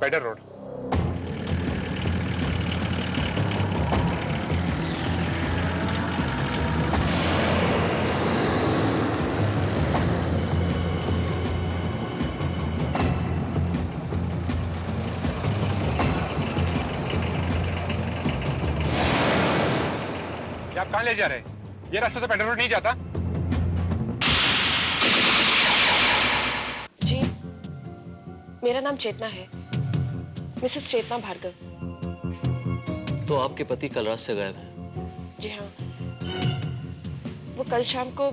Peddar road. आप कहां ले जा रहे हैं? ये रास्ता तो पेडर रोड नहीं जाता। जी, मेरा नाम चेतना है, मिसेस चेतना भार्गव। तो आपके पति कल रात से गायब हैं? जी हाँ, वो कल शाम को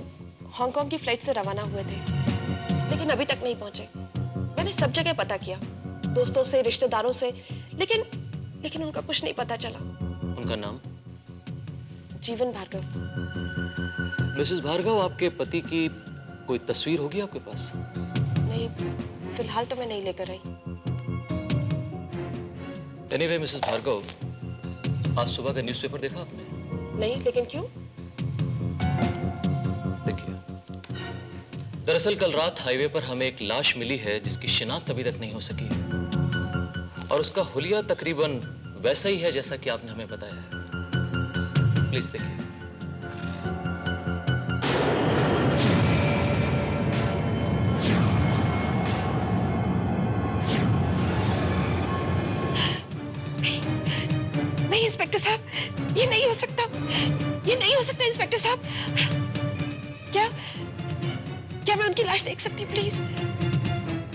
हांगकांग की फ्लाइट से रवाना हुए थे, लेकिन अभी तक नहीं पहुंचे। मैंने सब जगह पता किया, दोस्तों से, रिश्तेदारों से, लेकिन उनका कुछ नहीं पता चला। उनका नाम? जीवन भार्गव। मिसेस भार्गव, आपके पति की कोई तस्वीर होगी आपके पास? नहीं, फिलहाल तो मैं नहीं लेकर आई। एनीवे मिसेस भार्गव, आज सुबह का न्यूज़पेपर देखा आपने? नहीं, लेकिन क्यों? देखिए, दरअसल कल रात हाईवे पर हमें एक लाश मिली है जिसकी शिनाख्त अभी तक नहीं हो सकी है, और उसका हुलिया तकरीबन वैसा ही है जैसा कि आपने हमें बताया है। प्लीज देखिए। नहीं इंस्पेक्टर साहब, ये नहीं हो सकता, ये नहीं हो सकता इंस्पेक्टर साहब। क्या मैं उनकी लाश देख सकती हूँ प्लीज?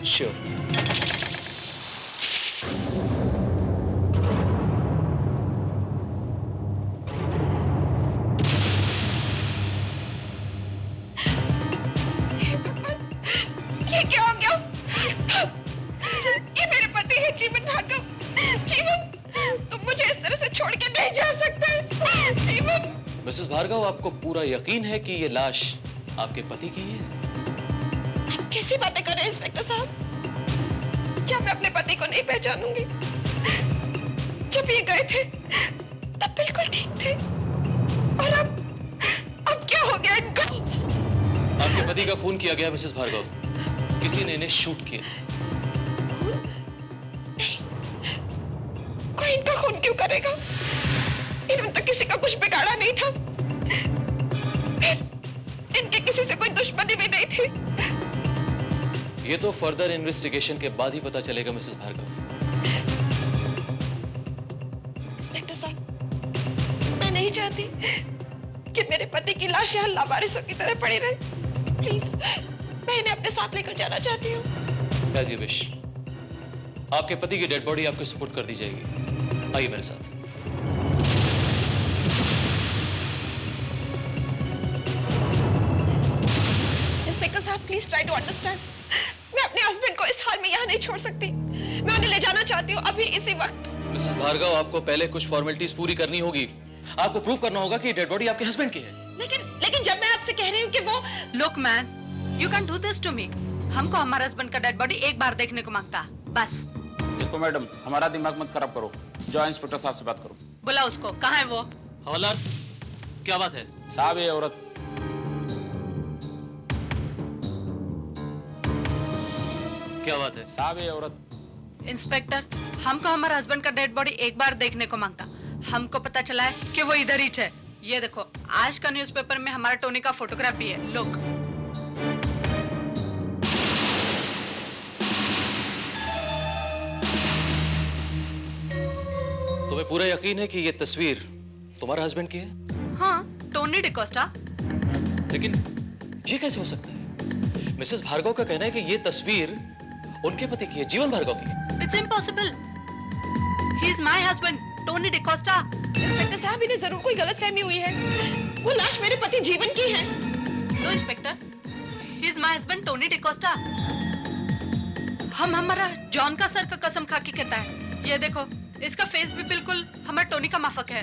श्योर। ये क्या हो गया? ये मेरे पति है जीवन भार्गव। जीवन, तुम मुझे इस तरह से छोड़ के नहीं जा सकते। जीवन। मिसेस भार्गव, आपको पूरा यकीन है कि ये लाश आपके पति की है? आप कैसी बातें कर रहे हैं इंस्पेक्टर साहब? क्या मैं अपने पति को नहीं पहचानूंगी? जब ये गए थे तब बिल्कुल ठीक थे, और अब क्या हो गया इनको? आपके पति का खून किया गया मिसेस भार्गव, किसी ने इन्हें शूट किया। कोई इनका खून क्यों करेगा? इन्होंने तो किसी का कुछ बिगाड़ा नहीं था, इनके किसी से कोई दुश्मनी भी नहीं थी। ये तो फर्दर इन्वेस्टिगेशन के बाद ही पता चलेगा मिसेस भार्गव। इंस्पेक्टर साहब, मैं नहीं चाहती कि मेरे पति की लाश यहाँ लावारिसों की तरह पड़ी रहे। प्लीज, मैं इन्हें अपने साथ लेकर जाना चाहती हूँ। As you wish। आपके पति की डेड बॉडी आपको सुपुर्द कर दी जाएगी। आइए मेरे साथ। इंस्पेक्टर साहब, प्लीज ट्राई टू अंडरस्टैंड। मैं अपने हस्बैंड को इस हाल में यहाँ नहीं छोड़ सकती। मैं उन्हें ले जाना चाहती हूँ अभी, इसी वक्त। मिसेस भार्गव, आपको पहले कुछ फॉर्मेलिटीज पूरी करनी होगी। आपको प्रूव करना होगा कि डेड बॉडी आपके हस्बैंड की है। लेकिन जब मैं आपसे कह रही हूँ कि वो... Look man, you can't do this to me। हमको हमारे हस्बैंड का डेड बॉडी एक बार देखने को मांगता, बस। देखो मैडम, हमारा दिमाग मत खराब करो, जाओ इंस्पेक्टर साहब से बात करो। बुला उसको, कहाँ है वो? हवलदार, क्या बात है? साहब, ये औरत। क्या बात है? साहब, ये औरत। इंस्पेक्टर, हमको हमारे हस्बैंड का डेड बॉडी एक बार देखने को मांगता। हमको पता चला है कि वो इधर ही है। ये देखो, आज का न्यूज़पेपर में हमारा टोनी का फोटोग्राफ भी है। लुक। तुम्हें पूरा यकीन है कि ये तस्वीर तुम्हारे हस्बैंड की है? हाँ, टोनी डिकोस्टा। लेकिन ये कैसे हो सकता है? मिसेस भार्गव का कहना है कि ये तस्वीर उनके पति की है, जीवन भार्गव की। It's impossible. He is my husband, Tony D'Costa. Inspector साहब, इन्हें जरूर कोई गलतफहमी हुई है। वो लाश मेरे पति जीवन की है। No inspector, he is my husband Tony D'Costa. हम हमारा जॉन का सर का कसम खा के कहता है। ये देखो, इसका फेस भी बिल्कुल हमारा टोनी का माफक है।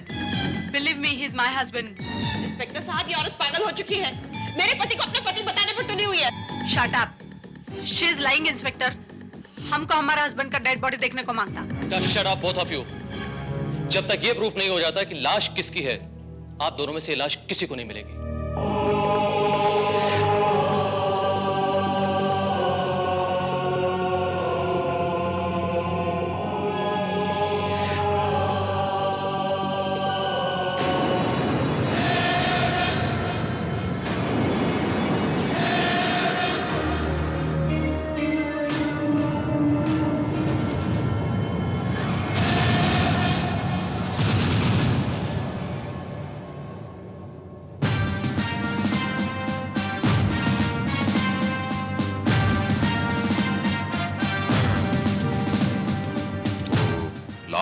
Believe me, he is my husband. Inspector साहब, ये औरत पागल हो चुकी है। मेरे पति को अपना पति बताने पर तुली हुई है। Shut up. She is lying inspector. हमको हमारा हस्बैंड का डेड बॉडी देखने को मांगता। Just shut up, both of you। जब तक ये प्रूफ नहीं हो जाता कि लाश किसकी है, आप दोनों में से लाश किसी को नहीं मिलेगी।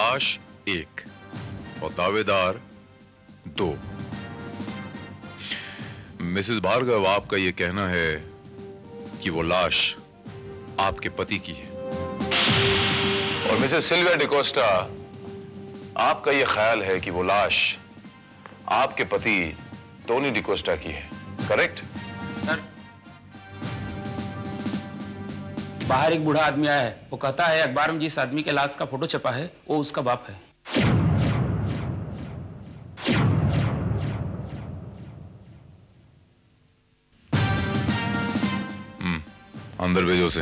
लाश 1 और दावेदार 2। मिसेस भार्गव, आपका यह कहना है कि वो लाश आपके पति की है, और मिसेस सिल्विया डिकोस्टा, आपका यह ख्याल है कि वो लाश आपके पति टोनी डिकोस्टा की है, करेक्ट? सर, बाहर एक बूढ़ा आदमी आया है, वो कहता है अखबार में जिस आदमी के लाश का फोटो छपा है वो उसका बाप है। अंदर भेजो उसे,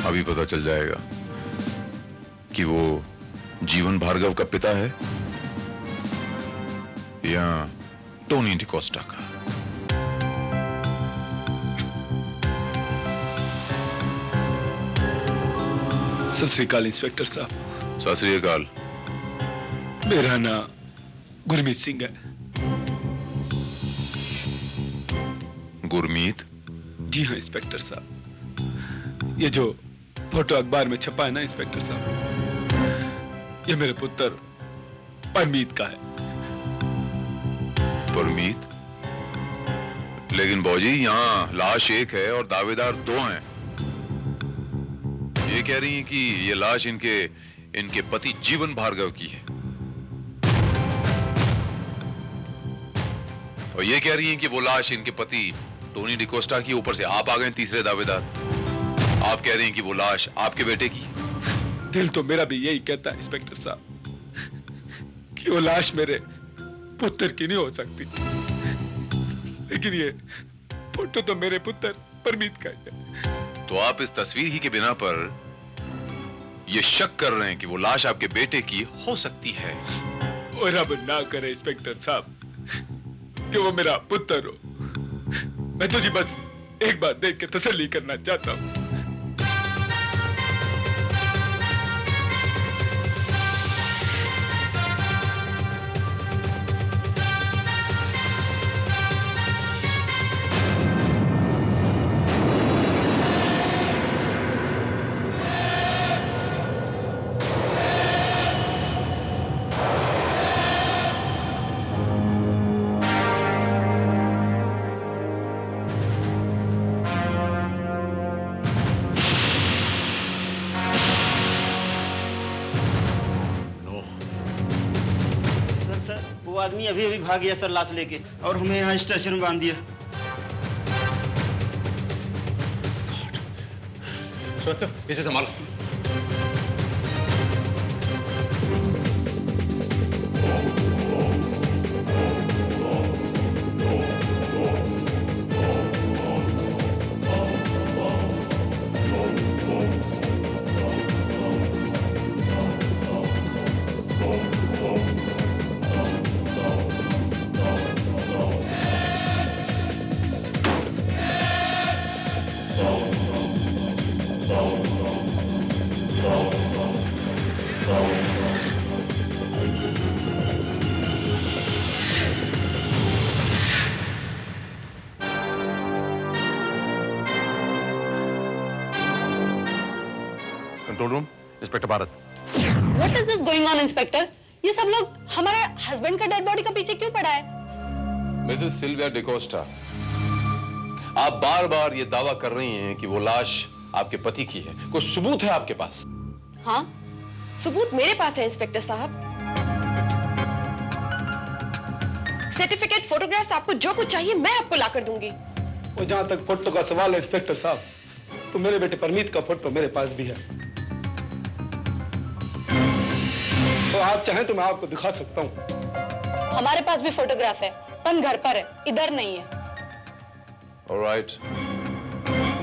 अभी पता चल जाएगा कि वो जीवन भार्गव का पिता है या टोनी डिकोस्टा का। सत श्री अकाल इंस्पेक्टर साहब। सत श्री अकाल। मेरा नाम गुरमीत सिंह है। गुरमीत? जी हाँ इंस्पेक्टर साहब, ये जो फोटो अखबार में छपा है ना इंस्पेक्टर साहब, ये मेरे पुत्र परमीत का है। परमीत? लेकिन बौजी, यहाँ लाश 1 है और दावेदार 2 हैं। ये कह रही हैं कि ये लाश इनके पति जीवन भार्गव की है, और ये कह रही हैं कि वो लाश इनके पति टोनी डिकोस्टा की। ऊपर से आप आ गए तीसरे दावेदार। आप कह रही हैं कि वो लाश आपके बेटे की। दिल तो मेरा भी यही कहता है इंस्पेक्टर साहब कि वो लाश मेरे पुत्र की नहीं हो सकती, लेकिन ये फोटो तो मेरे पुत्र परमीत का है। तो आप इस तस्वीर ही के बिना पर ये शक कर रहे हैं कि वो लाश आपके बेटे की हो सकती है? और अब ना करे इंस्पेक्टर साहब कि वो मेरा पुत्र हो। मैं तो जी बस एक बार देख के तसल्ली करना चाहता हूं। वो आदमी अभी अभी भाग गया सर लाश लेके, और हमें यहाँ स्टेशन में बांध दिया। इसे संभालो। Control room, inspector Bharat. What is this going on, inspector? ये सब लोग हमारे हस्बैंड का डेड बॉडी का पीछे क्यों पड़ा है? मिसेस सिल्विया डिकोस्टा, आप बार बार ये दावा कर रही हैं कि वो लाश आपके पति की है। कोई सबूत है आपके पास? हाँ, सबूत मेरे पास है इंस्पेक्टर साहब। सर्टिफिकेट, फोटोग्राफ्स, आपको जो कुछ चाहिए मैं आपको लाकर दूंगी। और जहां तक फोटो का सवाल है इंस्पेक्टर साहब, तो मेरे बेटे परमीत का फोटो मेरे पास भी है। तो आप चाहें तो मैं आपको दिखा सकता हूं। हमारे पास भी फोटोग्राफ है, पर घर पर है, इधर नहीं है। ऑलराइट,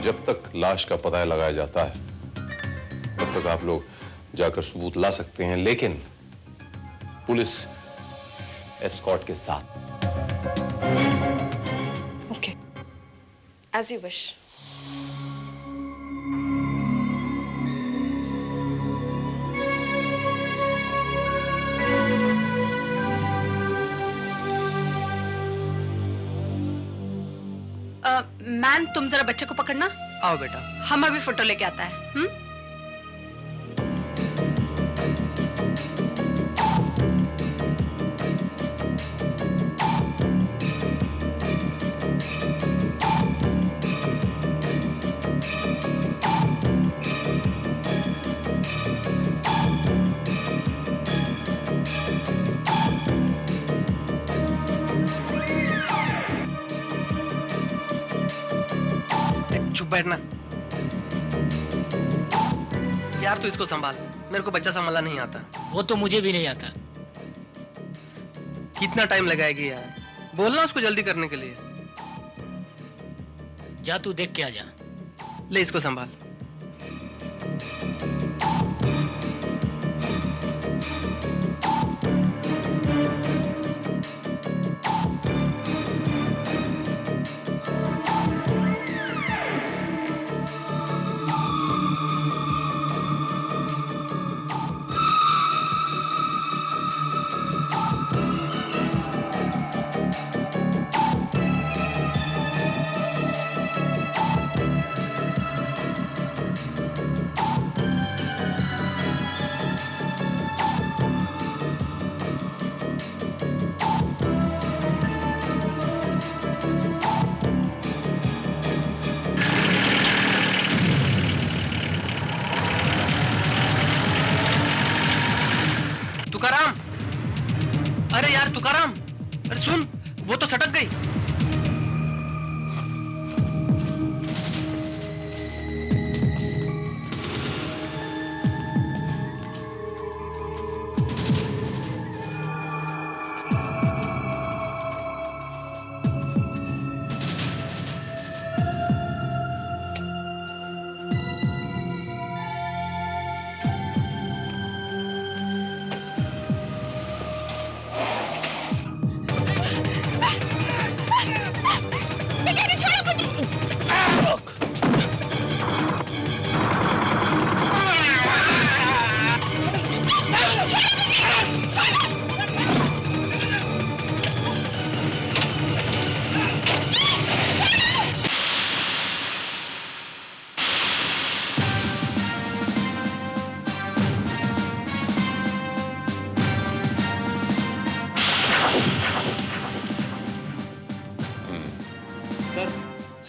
जब तक लाश का पता लगाया जाता है तब तक आप लोग जाकर सबूत ला सकते हैं, लेकिन पुलिस एस्कॉर्ट के साथ। Okay, as you wish. Man, तुम जरा बच्चे को पकड़ना। आओ बेटा। हम अभी फोटो लेके आता है। बैठना। यार तू इसको संभाल, मेरे को बच्चा संभालना नहीं आता। वो तो मुझे भी नहीं आता। कितना टाइम लगाएगी यार, बोलना उसको जल्दी करने के लिए। जा तू देख के आ जा। ले इसको संभाल। तुकाराम, अरे यार तुकाराम, अरे सुन, वो तो सटक गई।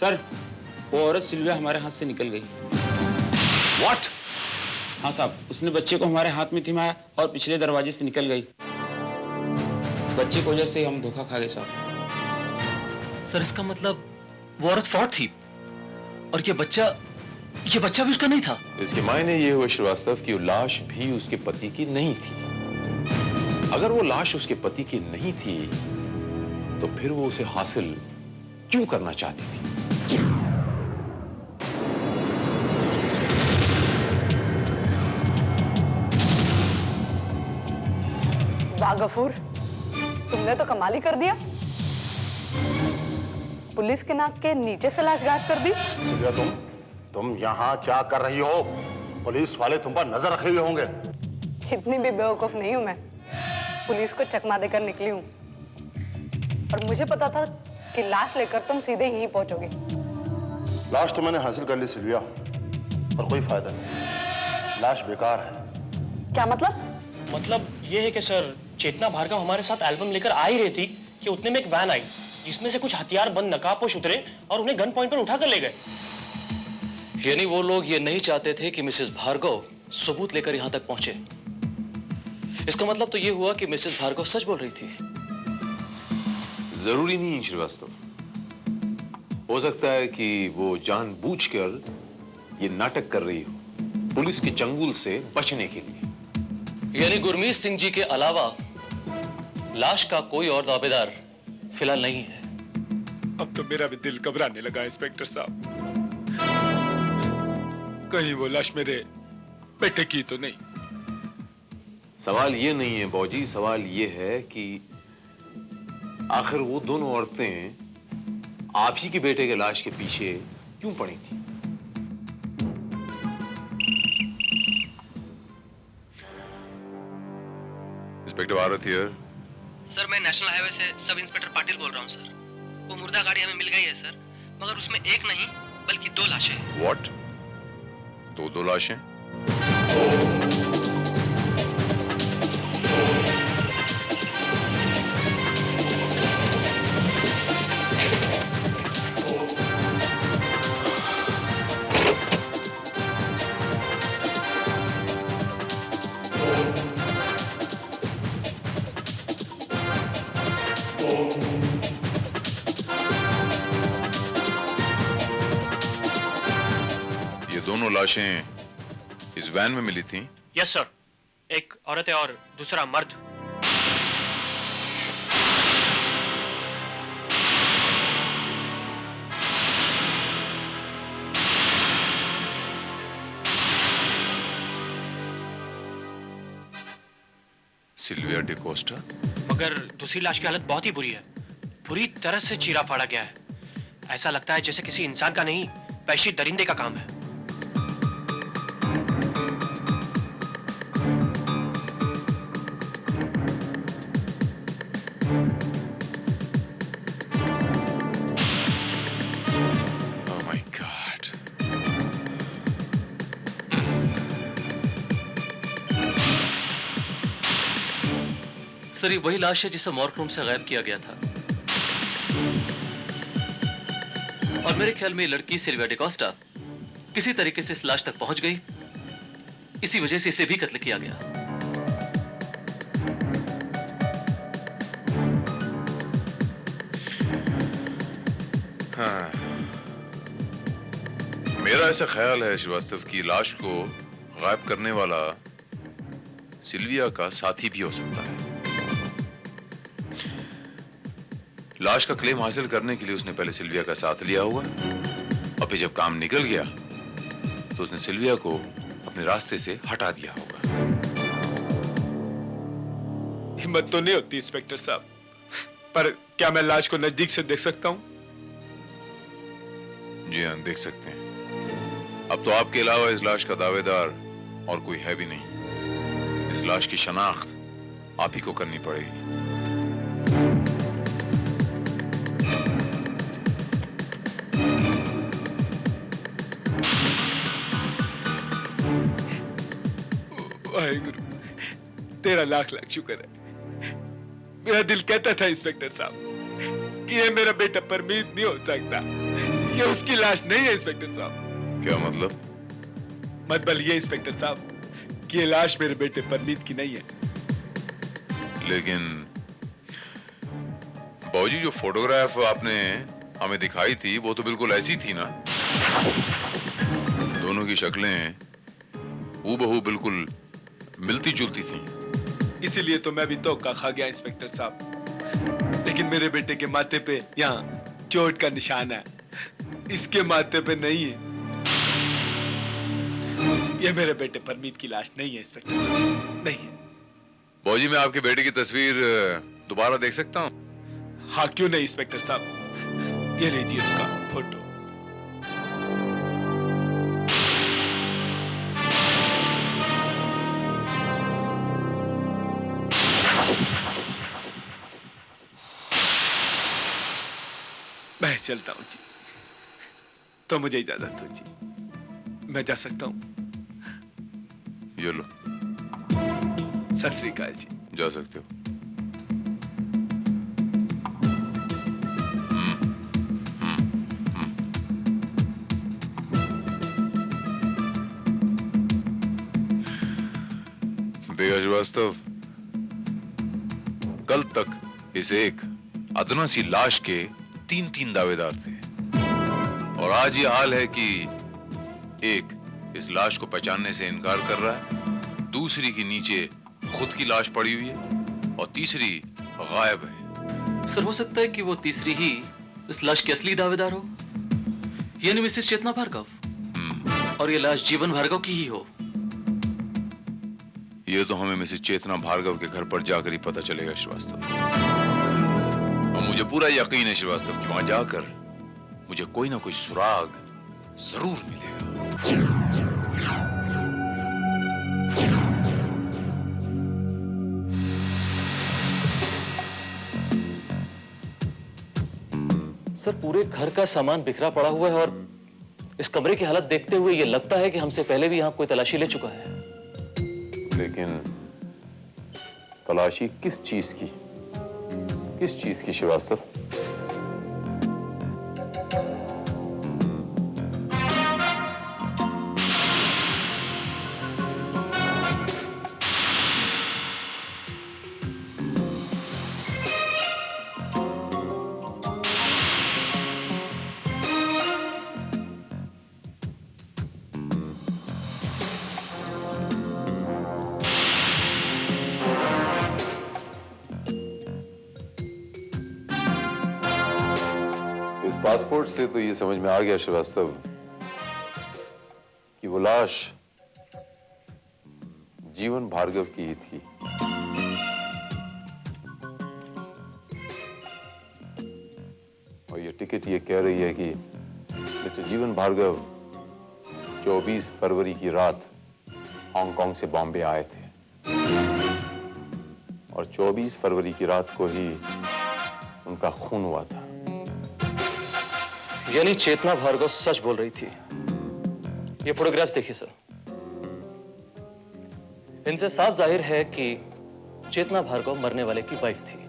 सर, वो औरत सिल्विया हमारे हाथ से निकल गई। What? हाँ साहब, उसने बच्चे को हमारे हाथ में थिमाया और पिछले दरवाजे से निकल गई। बच्चे की वजह से हम धोखा खा गए साहब। सर इसका मतलब वो औरत फ्रॉड थी और ये बच्चा भी उसका नहीं था। इसके मायने ये हुए श्रीवास्तव कि वो लाश भी उसके पति की नहीं थी। अगर वो लाश उसके पति की नहीं थी तो फिर वो उसे हासिल क्यों करना चाहती थी? वाह गफूर, तुमने तो कमाल ही कर दिया। पुलिस के नाक के नीचे से लाश गायब कर दी। सिल्विया, तुम यहाँ क्या कर रही हो? पुलिस वाले तुम पर नजर रखे हुए होंगे। इतनी भी बेवकूफ नहीं हूं मैं। पुलिस को चकमा देकर निकली हूँ और मुझे पता था कि लाश लेकर तुम सीधे यहीं पहुंचोगे। लाश तो मैंने हासिल कर ली सिल्विया, पर कोई फायदा नहीं। लाश बेकार है। क्या मतलब? मतलब ये है कि सर, चेतना भार्गव हमारे साथ एल्बम लेकर आ ही रही थी कि उतने में एक वैन आई जिसमें से कुछ हथियार बंद नकाबपोश उतरे और उन्हें गन पॉइंट पर उठा कर ले गए। यानी वो लोग ये नहीं चाहते थे कि मिसेस भार्गव सबूत लेकर यहां तक पहुंचे। इसका मतलब तो ये हुआ कि मिसेस भार्गव सच बोल रही थी। जरूरी नहीं श्रीवास्तव, हो सकता है कि वो जानबूझकर ये नाटक कर रही हो पुलिस के चंगुल से बचने के लिए। यानी गुरमीत सिंह जी के अलावा लाश का कोई और दावेदार फिलहाल नहीं है। अब तो मेरा भी दिल घबराने लगा इंस्पेक्टर साहब। कहीं वो लाश मेरे बेटे की तो नहीं? सवाल ये नहीं है बौजी, सवाल ये है कि आखिर वो दोनों औरतें आप ही के बेटे के लाश के पीछे क्यों पड़ी थी? Inspector Bharat here. सर, मैं नेशनल हाईवे से सब इंस्पेक्टर पाटिल बोल रहा हूँ सर। वो मुर्दा गाड़ी हमें मिल गई है सर, मगर उसमें एक नहीं बल्कि 2 लाशें हैं। व्हाट? दो लाशें? दोनों लाशें इस वैन में मिली थीं? यस सर, एक औरत है और दूसरा मर्द। सिल्विया डिकोस्टा? मगर दूसरी लाश की हालत बहुत ही बुरी है, पूरी तरह से चीरा फाड़ा गया है। ऐसा लगता है जैसे किसी इंसान का नहीं, वहशी दरिंदे का काम है। Oh my God. सर, ये वही लाश है जिसे मॉर्ग रूम से गायब किया गया था। और मेरे ख्याल में ये लड़की सिल्विया डिकोस्टा किसी तरीके से इस लाश तक पहुंच गई, इसी वजह से इसे भी कत्ल किया गया। हाँ, मेरा ऐसा ख्याल है श्रीवास्तव की लाश को गायब करने वाला सिल्विया का साथी भी हो सकता है। लाश का क्लेम हासिल करने के लिए उसने पहले सिल्विया का साथ लिया होगा, और फिर जब काम निकल गया तो उसने सिल्विया को अपने रास्ते से हटा दिया होगा। हिम्मत तो नहीं होती इंस्पेक्टर साहब, पर क्या मैं लाश को नजदीक से देख सकता हूं? जी हाँ, देख सकते हैं। अब तो आपके अलावा इस लाश का दावेदार और कोई है भी नहीं। इस लाश की शनाख्त आप ही को करनी पड़ेगी। वाहेगुरु, तेरा लाख लाख शुक्र है। मेरा दिल कहता था इंस्पेक्टर साहब कि ये मेरा बेटा परमीत नहीं हो सकता, ये उसकी लाश नहीं है इंस्पेक्टर साहब। क्या मतलब? मतलब ये इंस्पेक्टर साहब कि ये लाश मेरे बेटे परमीत की नहीं है। लेकिन बाबूजी, जो फोटोग्राफ आपने हमें दिखाई थी वो तो बिल्कुल ऐसी थी ना? दोनों की शक्लें हूबहू बिल्कुल मिलती जुलती थी। इसीलिए तो मैं भी धोखा खा गया इंस्पेक्टर साहब। लेकिन मेरे बेटे के माथे पे यहाँ चोट का निशान है, इसके माथे पे नहीं है। ये मेरे बेटे परमीत की लाश नहीं है इंस्पेक्टर साहब, नहीं है। बाबूजी, मैं आपके बेटे की तस्वीर दोबारा देख सकता हूँ? हाँ, क्यों नहीं इंस्पेक्टर साहब, ये लीजिए उसका फोटो। मैं चलता हूँ जी, तो मुझे इजाजत हो जी, मैं जा सकता हूँ? ये लो। सत श्री अकाल जी। जा सकते हो। देखा श्रीवास्तव, कल तक इस एक अदना सी लाश के 3 दावेदार थे, और आज ये हाल है कि एक इस लाश को पहचानने से इनकार कर रहा है, दूसरी की नीचे खुद की लाश पड़ी हुई है, और तीसरी गायब है। सर, हो सकता है कि वो तीसरी ही इस लाश की असली दावेदार हो, यानी मिसेस चेतना भार्गव, और ये लाश जीवन भार्गव की ही हो। ये तो हमें मिसेस चेतना भार्गव के घर पर जाकर ही पता चलेगा श्रीवास्तव, और मुझे पूरा यकीन है श्रीवास्तव कि वहां जाकर मुझे कोई ना कोई सुराग जरूर मिलेगा। सर, पूरे घर का सामान बिखरा पड़ा हुआ है, और इस कमरे की हालत देखते हुए ये लगता है कि हमसे पहले भी यहाँ कोई तलाशी ले चुका है। लेकिन तलाशी किस चीज की? किस चीज की श्रीवास्तव? पासपोर्ट से तो ये समझ में आ गया श्रीवास्तव कि वो लाश जीवन भार्गव की ही थी। और ये टिकट ये कह रही है कि मिस्टर जीवन भार्गव 24 फरवरी की रात हांगकांग से बॉम्बे आए थे और 24 फरवरी की रात को ही उनका खून हुआ था। यानी चेतना भार्गव सच बोल रही थी। ये फोटोग्राफ्स देखिए सर, इनसे साफ जाहिर है कि चेतना भार्गव मरने वाले की वाइफ थी।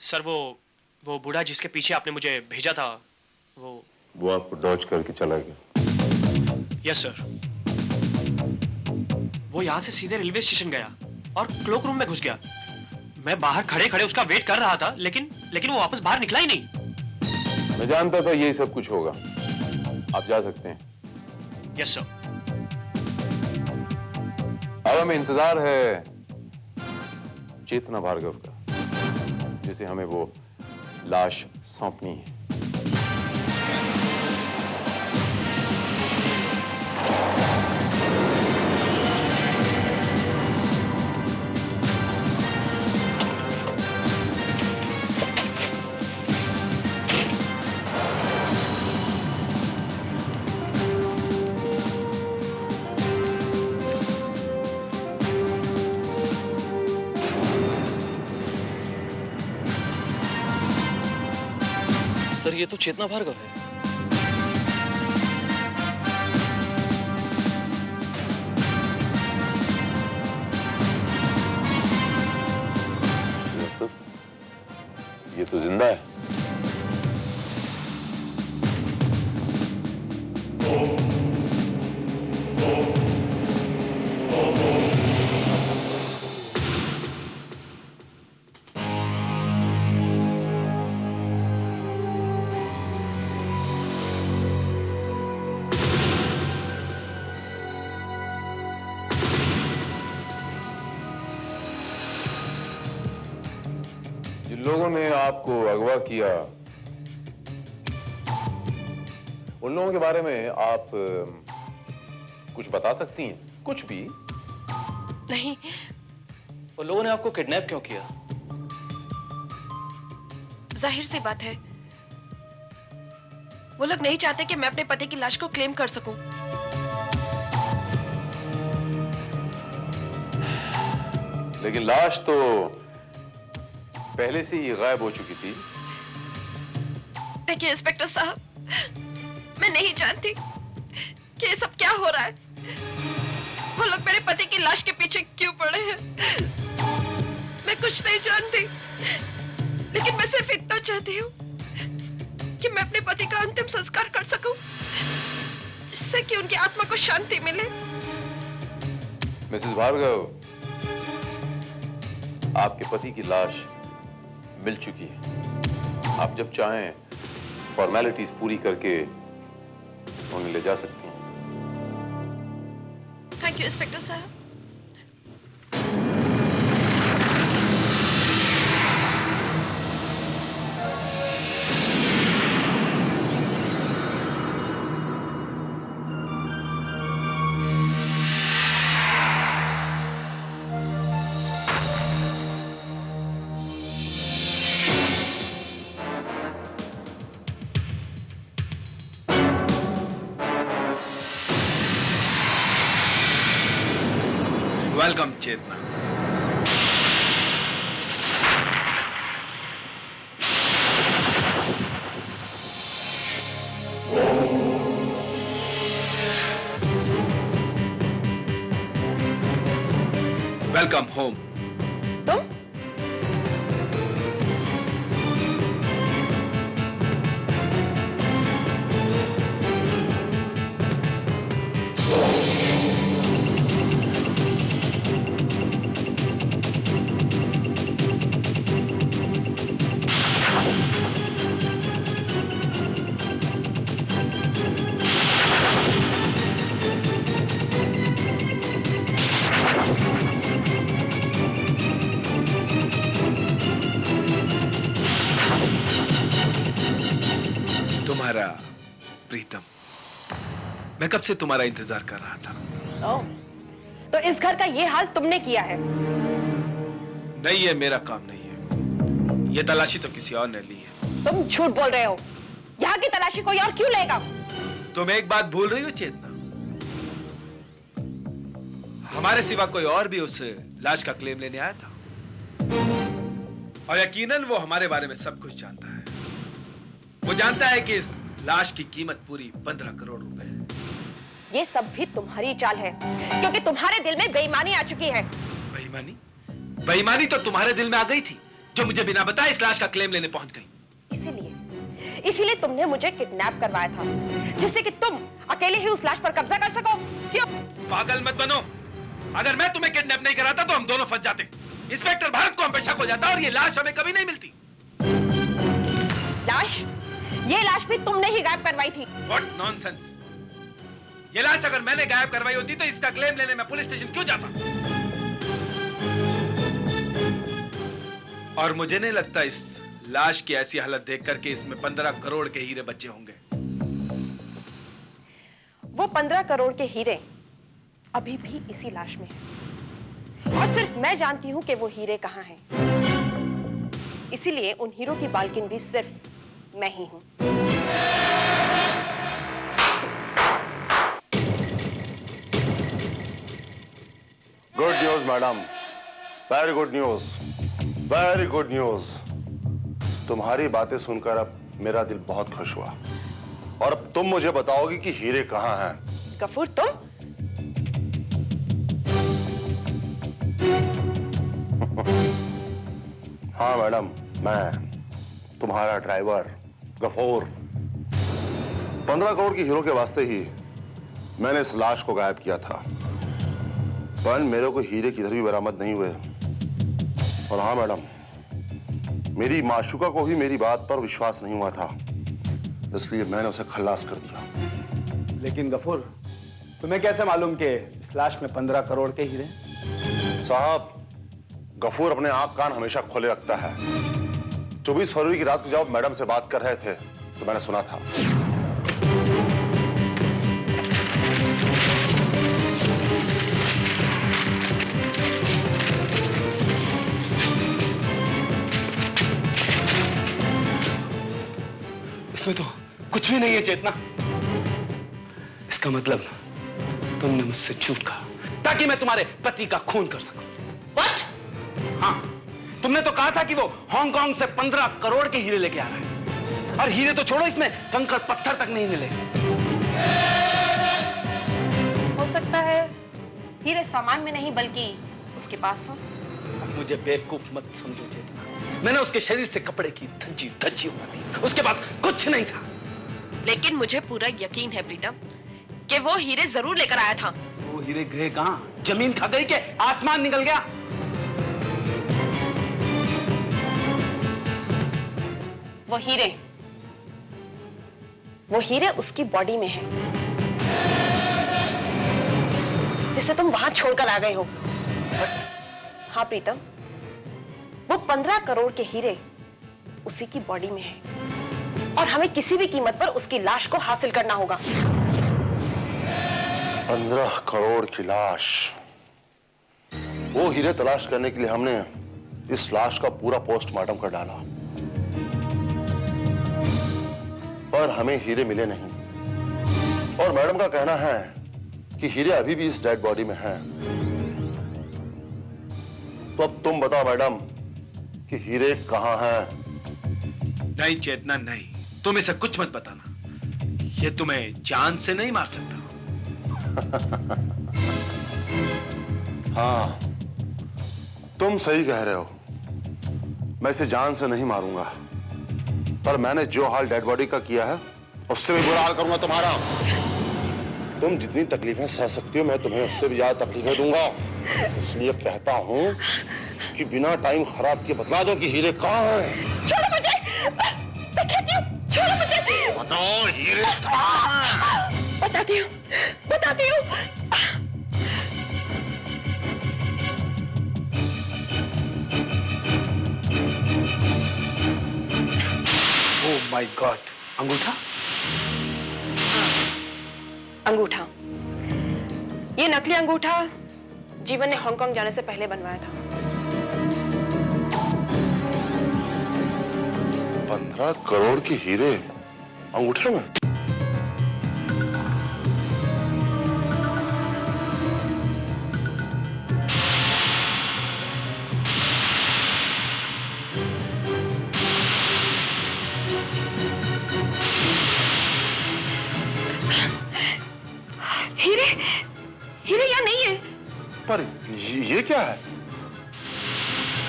सर वो बूढ़ा जिसके पीछे आपने मुझे भेजा था वो आपको डॉज करके चला गया। Yes sir. वो यहां से सीधे रेलवे स्टेशन गया और क्लोक रूम में घुस गया। मैं बाहर खड़े खड़े उसका वेट कर रहा था, लेकिन वो वापस बाहर निकला ही नहीं। मैं जानता था यही सब कुछ होगा। आप जा सकते हैं। Yes sir. अब हमें इंतजार है चेतना भार्गव का, जिसे हमें वो लाश सौंपनी है। सर ये तो चेतना भार्गव है। ये तो जिंदा है। लोगों ने आपको अगवा किया, उन लोगों के बारे में आप कुछ बता सकती हैं? कुछ भी? नहीं। उन लोगों ने आपको किडनैप क्यों किया? जाहिर सी बात है, वो लोग नहीं चाहते कि मैं अपने पति की लाश को क्लेम कर सकूं। लेकिन लाश तो पहले से ही गायब हो चुकी थी। देखिए इंस्पेक्टर साहब, मैं नहीं जानती कि ये सब क्या हो रहा है। वो लोग मेरे पति की लाश के पीछे क्यों पड़े हैं, मैं कुछ नहीं जानती। लेकिन मैं सिर्फ इतना चाहती हूँ कि मैं अपने पति का अंतिम संस्कार कर सकूं, जिससे कि उनकी आत्मा को शांति मिले। मिसेस भार्गव, आपके पति की लाश मिल चुकी है। आप जब चाहें फॉर्मेलिटीज पूरी करके उन्हें ले जा सकती हैं। थैंक यू इंस्पेक्टर साहब। वेलकम चेतना। Welcome home. तुम? मैं कब से तुम्हारा इंतजार कर रहा था। ओह, तो इस घर का ये हाल तुमने किया है? नहीं, ये मेरा काम नहीं है। ये तलाशी तो किसी और ने ली है। तुम झूठ बोल रहे हो। यहाँ की तलाशी कोई और क्यों लेगा? तुम एक बात भूल रही हो चेतना, हमारे सिवा कोई और भी उस लाश का क्लेम लेने आया था, और यकीनन वो हमारे बारे में सब कुछ जानता है। वो जानता है कि इस लाश की कीमत पूरी 15 करोड़ रुपए है। ये सब भी तुम्हारी चाल है, क्योंकि तुम्हारे दिल में बेईमानी आ चुकी है। बेईमानी? बेईमानी तो तुम्हारे दिल में आ गई थी, जो मुझे बिना बताए इस लाश का क्लेम लेने पहुंच गई। इसीलिए तुमने मुझे किडनैप करवाया था, जिससे कि तुम अकेले ही उस लाश पर कब्जा कर सको। क्यों? पागल मत बनो। अगर मैं तुम्हें किडनैप नहीं कराता तो हम दोनों फंस जाते। इंस्पेक्टर भारत को हम पे शक हो जाता और ये लाश हमें कभी नहीं मिलती। लाश? ये लाश भी तुमने ही गायब करवाई थी। What nonsense! ये लाश अगर मैंने गायब करवाई होती तो इसका क्लेम लेने मैं पुलिस स्टेशन क्यों जाता? और मुझे नहीं लगता इस लाश की ऐसी हालत देख करके इसमें 15 करोड़ के हीरे बचे होंगे। वो 15 करोड़ के हीरे अभी भी इसी लाश में हैं। और सिर्फ मैं जानती हूं कि वो हीरे कहां हैं। इसीलिए उन हीरों की मालकिन भी सिर्फ मैं ही हूं। Good news madam, very good news, very good news. तुम्हारी बातें सुनकर अब मेरा दिल बहुत खुश हुआ। और अब तुम मुझे बताओगी कि हीरे कहां हैं। गफूर, तुम? हाँ मैडम, मैं तुम्हारा ड्राइवर गफूर। 15 करोड़ की हीरो के वास्ते ही मैंने इस लाश को गायब किया था, पर मेरे को हीरे किधर भी बरामद नहीं हुए। और हाँ मैडम, मेरी माशूका को भी मेरी बात पर विश्वास नहीं हुआ था, इसलिए मैंने उसे खल्लास कर दिया। लेकिन गफूर, तुम्हें कैसे मालूम कि इस लाश में 15 करोड़ के हीरे? साहब, गफूर अपने आंख कान हमेशा खोले रखता है। 24 फरवरी की रात को जब मैडम से बात कर रहे थे तो मैंने सुना था। इसमें तो कुछ भी नहीं है चेतना। इसका मतलब तुमने मुझसे झूठ कहा ताकि मैं तुम्हारे पति का खून कर सकूं। What? हाँ, तुमने तो कहा था कि वो हांगकांग से 15 करोड़ के हीरे लेके आ रहा है, और हीरे तो छोड़ो, इसमें कंकड़ पत्थर तक नहीं मिले। हो सकता है हीरे सामान में नहीं बल्कि उसके पास हो। अब मुझे बेवकूफ मत समझो चेतना। मैंने उसके शरीर से कपड़े की धज्जी धज्जी हुआ थी, उसके पास कुछ नहीं था। लेकिन मुझे पूरा यकीन है प्रीतम कि वो हीरे जरूर लेकर आया था। वो हीरे गए कहां? जमीन खा गई के आसमान निकल गया? वो हीरे उसकी बॉडी में हैं, जिसे तुम वहां छोड़कर आ गए हो। हाँ प्रीतम, वो 15 करोड़ के हीरे उसी की बॉडी में हैं, और हमें किसी भी कीमत पर उसकी लाश को हासिल करना होगा। 15 करोड़ की लाश। वो हीरे तलाश करने के लिए हमने इस लाश का पूरा पोस्टमार्टम कर डाला, पर हमें हीरे मिले नहीं। और मैडम का कहना है कि हीरे अभी भी इस डेड बॉडी में हैं। तो अब तुम बताओ मैडम कि हीरे कहां हैं? नहीं चेतना, नहीं, तुम इसे कुछ मत बताना। ये तुम्हें जान से नहीं मार सकता। हाँ, तुम सही कह रहे हो। मैं इसे जान से नहीं मारूंगा, पर मैंने जो हाल डेड बॉडी का किया है उससे भी बुरा हाल करूंगा तुम्हारा। तुम जितनी तकलीफें सह सकती हो, मैं तुम्हें उससे भी ज्यादा तकलीफें दूंगा। इसलिए कहता हूं कि बिना टाइम खराब किए बता दो कि हीरे कहां हैं। छोड़ो मुझे, मैं कहती हूं, छोड़ो मुझे। बताओ हीरे कहां हैं? बताती हूं, बताती हूं। ओह माय गॉड, अंगूठा? अंगूठा। ये नकली अंगूठा जीवन ने हांगकांग जाने से पहले बनवाया था। 15 करोड़ के हीरे अंगूठे में? हीरे, हीरे यहाँ नहीं है। पर ये क्या है?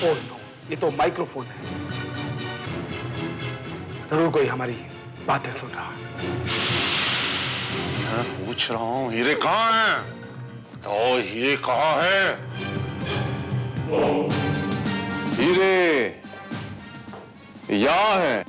ओह नो, ये तो माइक्रोफोन है। जरूर कोई हमारी बातें सुन रहा है। मैं पूछ रहा हूँ हीरे कहाँ हैं? तो हीरे कहाँ हैं? हीरे यहाँ हैं।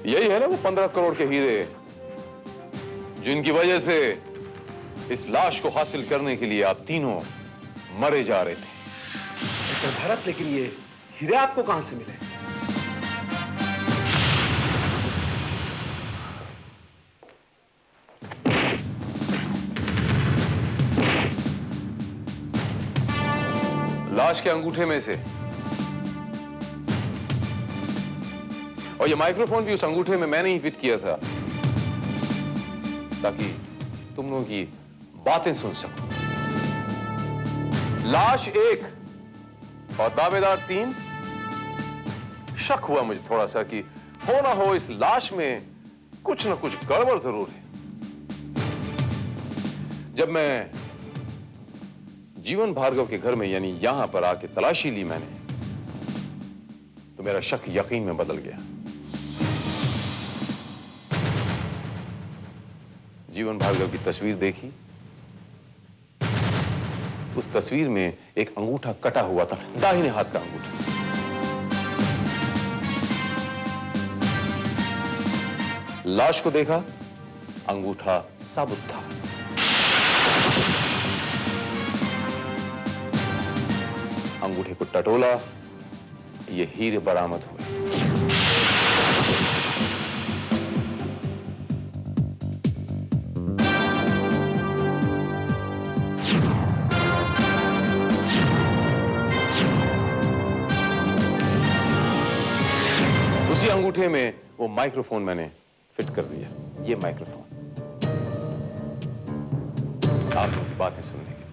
यही है ना वो 15 करोड़ के हीरे जिनकी वजह से इस लाश को हासिल करने के लिए आप तीनों मरे जा रहे थे। मिस्टर भरत, लेकिन ये हीरे आपको कहां से मिले? लाश के अंगूठे में से। और ये माइक्रोफोन भी उस अंगूठे में मैंने ही फिट किया था ताकि तुम लोगों की बातें सुन सकूं। लाश 1 और दावेदार 3। शक हुआ मुझे थोड़ा सा कि हो ना हो इस लाश में कुछ ना कुछ गड़बड़ जरूर है। जब मैं जीवन भार्गव के घर में यानी यहां पर आके तलाशी ली मैंने, तो मेरा शक यकीन में बदल गया। जीवन भार्गव की तस्वीर देखी। उस तस्वीर में एक अंगूठा कटा हुआ था, दाहिने हाथ का अंगूठा। लाश को देखा, अंगूठा साबुत था। अंगूठे को टटोला, ये हीरे बरामद हुए। उसी अंगूठे में वो माइक्रोफोन मैंने फिट कर दिया। ये माइक्रोफोन आप लोगों की बातें सुनने के लिए।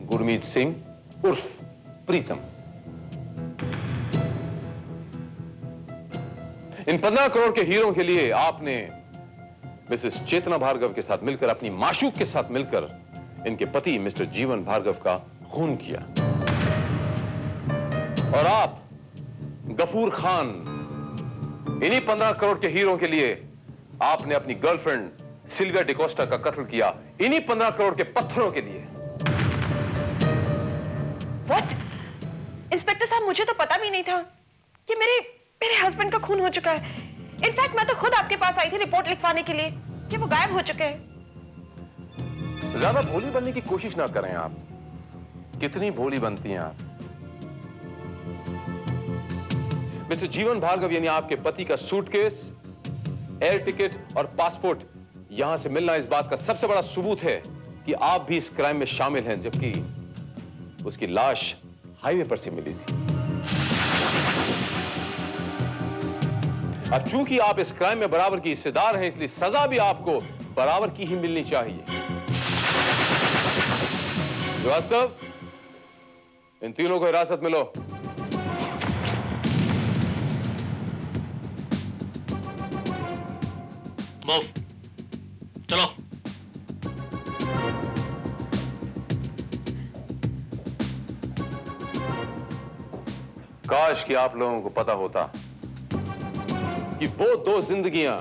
गुरमीत सिंह उर्फ प्रीतम, इन 15 करोड़ के हीरों के लिए आपने मिसेस चेतना भार्गव के साथ मिलकर, अपनी माशूक के साथ मिलकर इनके पति मिस्टर जीवन भार्गव का खून किया। और आप गफूर खान, इन्हीं 15 करोड़ के हीरों के लिए आपने अपनी गर्लफ्रेंड सिल्विया डिकोस्टा का कत्ल किया, इन्हीं 15 करोड़ के पत्थरों के लिए। What? इंस्पेक्टर साहब, मुझे तो पता भी नहीं था कि मेरे हस्बैंड का खून हो चुका है। इनफैक्ट मैं तो खुद आपके पास आई थी रिपोर्ट लिखवाने के लिए कि वो गायब हो चुके हैं। ज्यादा भोली बनने की कोशिश ना करें आप। कितनी भोली बनती हैं आप। मिस्टर जीवन भार्गव यानी आपके पति का सूटकेस, एयर टिकट और पासपोर्ट यहां से मिलना इस बात का सबसे बड़ा सबूत है कि आप भी इस क्राइम में शामिल हैं, जबकि उसकी लाश हाईवे पर से मिली थी। अब चूंकि आप इस क्राइम में बराबर की हिस्सेदार हैं, इसलिए सजा भी आपको बराबर की ही मिलनी चाहिए। श्रीवास्तव, इन तीनों को हिरासत में लो। मूव, चलो। काश कि आप लोगों को पता होता कि वो 2 जिंदगियां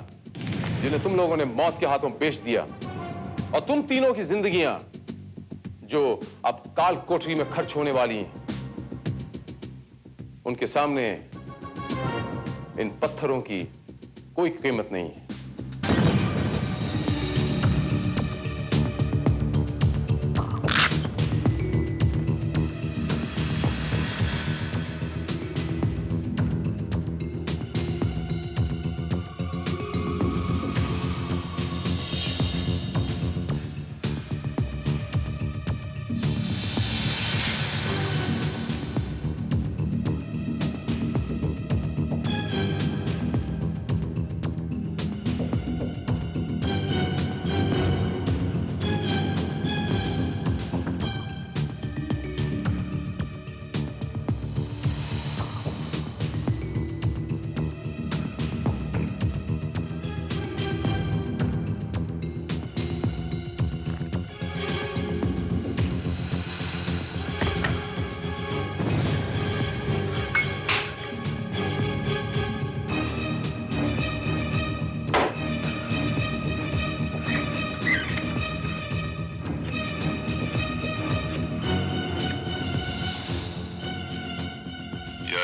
जिन्हें तुम लोगों ने मौत के हाथों बेच दिया, और तुम तीनों की जिंदगियां जो अब काल कोठरी में खर्च होने वाली हैं, उनके सामने इन पत्थरों की कोई कीमत नहीं है।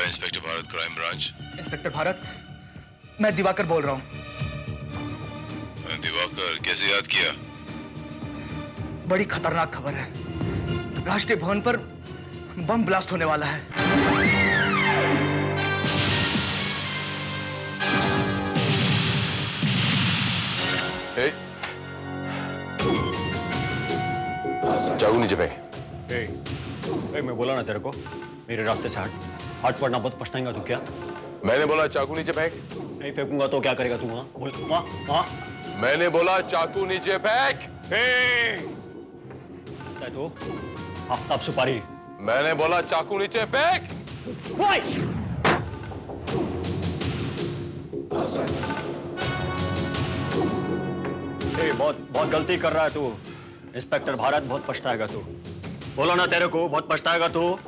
Inspector Bharat, crime branch. Inspector Bharat, मैं दिवाकर बोल रहा हूँ। दिवाकर, कैसे याद किया? बड़ी खतरनाक खबर है। राष्ट्रीय भवन पर बम ब्लास्ट होने वाला है। चाकू नीचे फेंक। मैं बोला ना तेरे को, मेरे रास्ते से हट पड़ना, बहुत पछताएगा तू। क्या मैंने बोला चाकू नीचे फेंक। नहीं फेंकूंगा तो क्या करेगा तू? वहाँ बोल, वहाँ। मैंने बोला चाकू नीचे फेंक। तो आफ्ताब सुपारी। मैंने बोला चाकू नीचे फेंक। बहुत गलती कर रहा है तू इंस्पेक्टर भारत, बहुत पछताएगा तू। बोलो ना तेरे को, बहुत पछताएगा तू।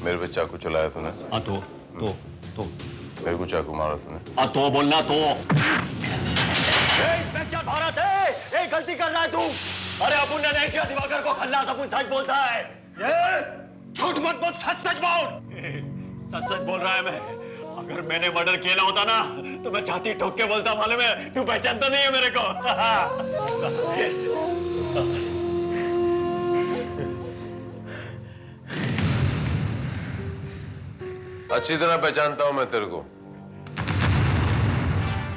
मेरे पे चाकू चलाया तूने? हाँ तो मेरे को चाकू मारा तूने? हाँ तो बोलना तो। इंस्पेक्टर भारत है, गलती कर रहा है तू। अरे अपुन ने नहीं किया दिवाकर को खल्लास, अपुन सच बोलता है। झूठ मत बोल, सच बोल। सच बोल रहा है मैं। अगर मैंने मर्डर किया होता ना तो मैं छाती ठोक के बोलता, मालूम है? तू पहचानता नहीं है मेरे को। अच्छी तरह पहचानता हूं मैं तेरे को।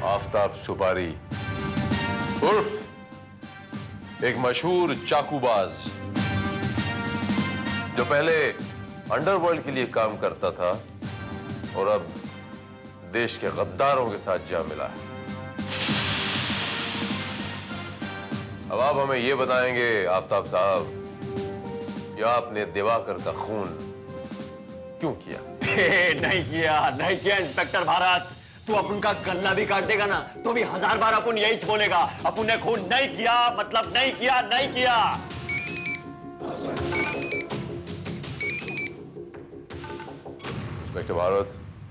आफ्ताब सुपारी उर्फ एक मशहूर चाकूबाज, जो पहले अंडरवर्ल्ड के लिए काम करता था और अब देश के गद्दारों के साथ जा मिला है। अब आप हमें यह बताएंगे आफ्ताब साहब, कि आपने दिवाकर का खून क्यों किया? नहीं किया इंस्पेक्टर भारत। तू अपन का गला भी काट देगा ना तो भी 1000 बार अपन यही बोलेगा, अपन ने खून नहीं किया, मतलब नहीं किया।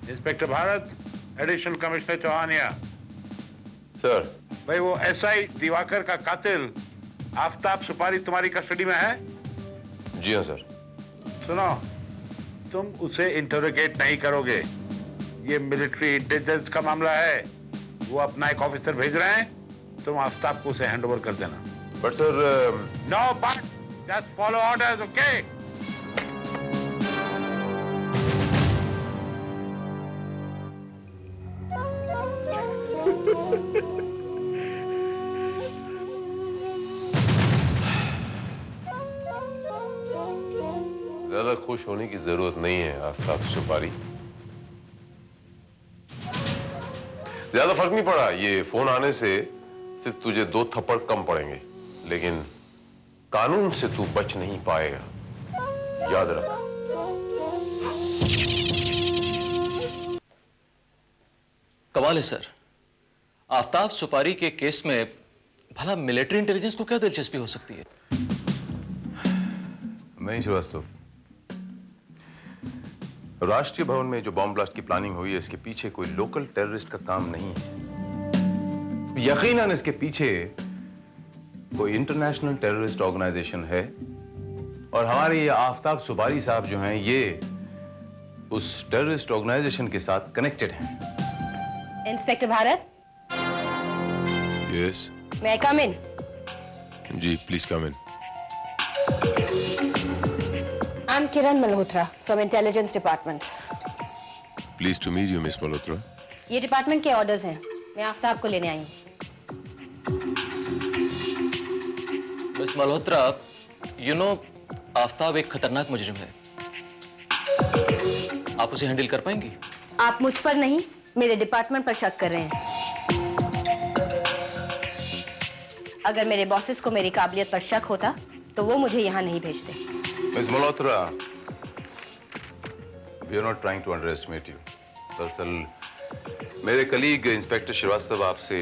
Inspector Bharat, additional commissioner Chauhania. Sir. भाई वो एसआई दिवाकर का कातिल आफ्ताब सुपारी तुम्हारी कस्टडी में है? जी हाँ सर। सुनो, तुम उसे इंटरोगेट नहीं करोगे, ये मिलिट्री इंटेलिजेंस का मामला है। वो अपना एक ऑफिसर भेज रहे हैं, तुम आफ्ताब को उसे हैंडओवर कर देना। But sir no but, just follow orders, okay? ज्यादा खुश होने की जरूरत नहीं है आफ्ताब सुपारी। ज्यादा फर्क नहीं पड़ा, ये फोन आने से सिर्फ तुझे 2 थप्पड़ कम पड़ेंगे, लेकिन कानून से तू बच नहीं पाएगा, याद रख। कमाल है सर, आफ्ताब सुपारी के केस में भला मिलिट्री इंटेलिजेंस को क्या दिलचस्पी हो सकती है? नहीं श्रीवास्तव, राष्ट्रीय भवन में जो बॉम्ब ब्लास्ट की प्लानिंग हुई है, इसके पीछे कोई लोकल टेररिस्ट का काम नहीं है। यकीनन इसके पीछे कोई इंटरनेशनल टेररिस्ट ऑर्गेनाइजेशन है, और हमारे ये आफ्ताब सुपारी साहब जो हैं, ये उस टेररिस्ट ऑर्गेनाइजेशन के साथ कनेक्टेड हैं। Inspector Bharat. Yes. May I come in? जी please come in. I'm Kiran Malhotra from Intelligence Department. Pleased to meet you, Miss Malhotra. ये डिपार्टमेंट के ऑर्डर्स हैं, मैं आफ्ताब को लेने आई हूँ। Miss Malhotra, you know, Aftab एक खतरनाक मुजरिम है। आप उसे हैंडल कर पाएंगी? आप मुझ पर नहीं, मेरे डिपार्टमेंट पर शक कर रहे हैं। अगर मेरे बॉसेस को मेरी काबिलियत पर शक होता तो वो मुझे यहाँ नहीं भेजते। Miss Malhotra, we are not trying to underestimate you. दरअसल मेरे कलीग इंस्पेक्टर श्रीवास्तव आपसे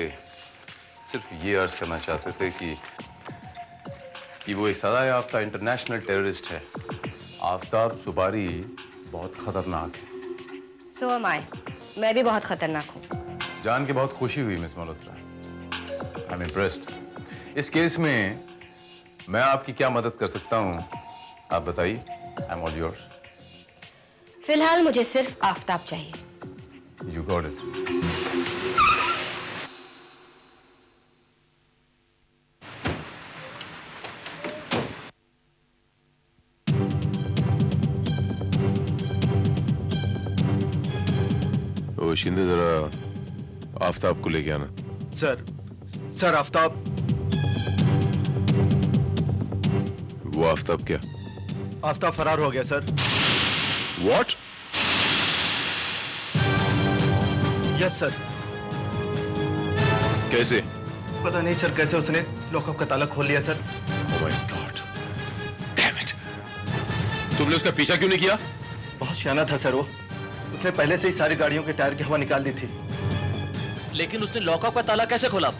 सिर्फ ये अर्ज करना चाहते थे कि वो एक सजायाफ्ता इंटरनेशनल टेररिस्ट है। आफ्ताब सुपारी बहुत खतरनाक है। So am I. मैं भी बहुत खतरनाक हूँ। जान के बहुत खुशी हुई मिस मल्होत्रा। I'm impressed. इस केस में मैं आपकी क्या मदद कर सकता हूँ, आप बताइए। I'm all yours. फिलहाल मुझे सिर्फ आफताब चाहिए। You got it. ओ शिंदे, जरा आफताब को लेके आना। सर आफताब। वो आफताब क्या? आफताब फरार हो गया सर। What? Yes sir. कैसे? पता नहीं सर कैसे उसने लॉकअप का ताला खोल लिया sir. Oh my God. Damn it. तुमने उसका पीछा क्यों नहीं किया? बहुत शाना था सर वो। उसने पहले से ही सारी गाड़ियों के टायर की हवा निकाल दी थी। लेकिन उसने लॉकअप का ताला कैसे खोला?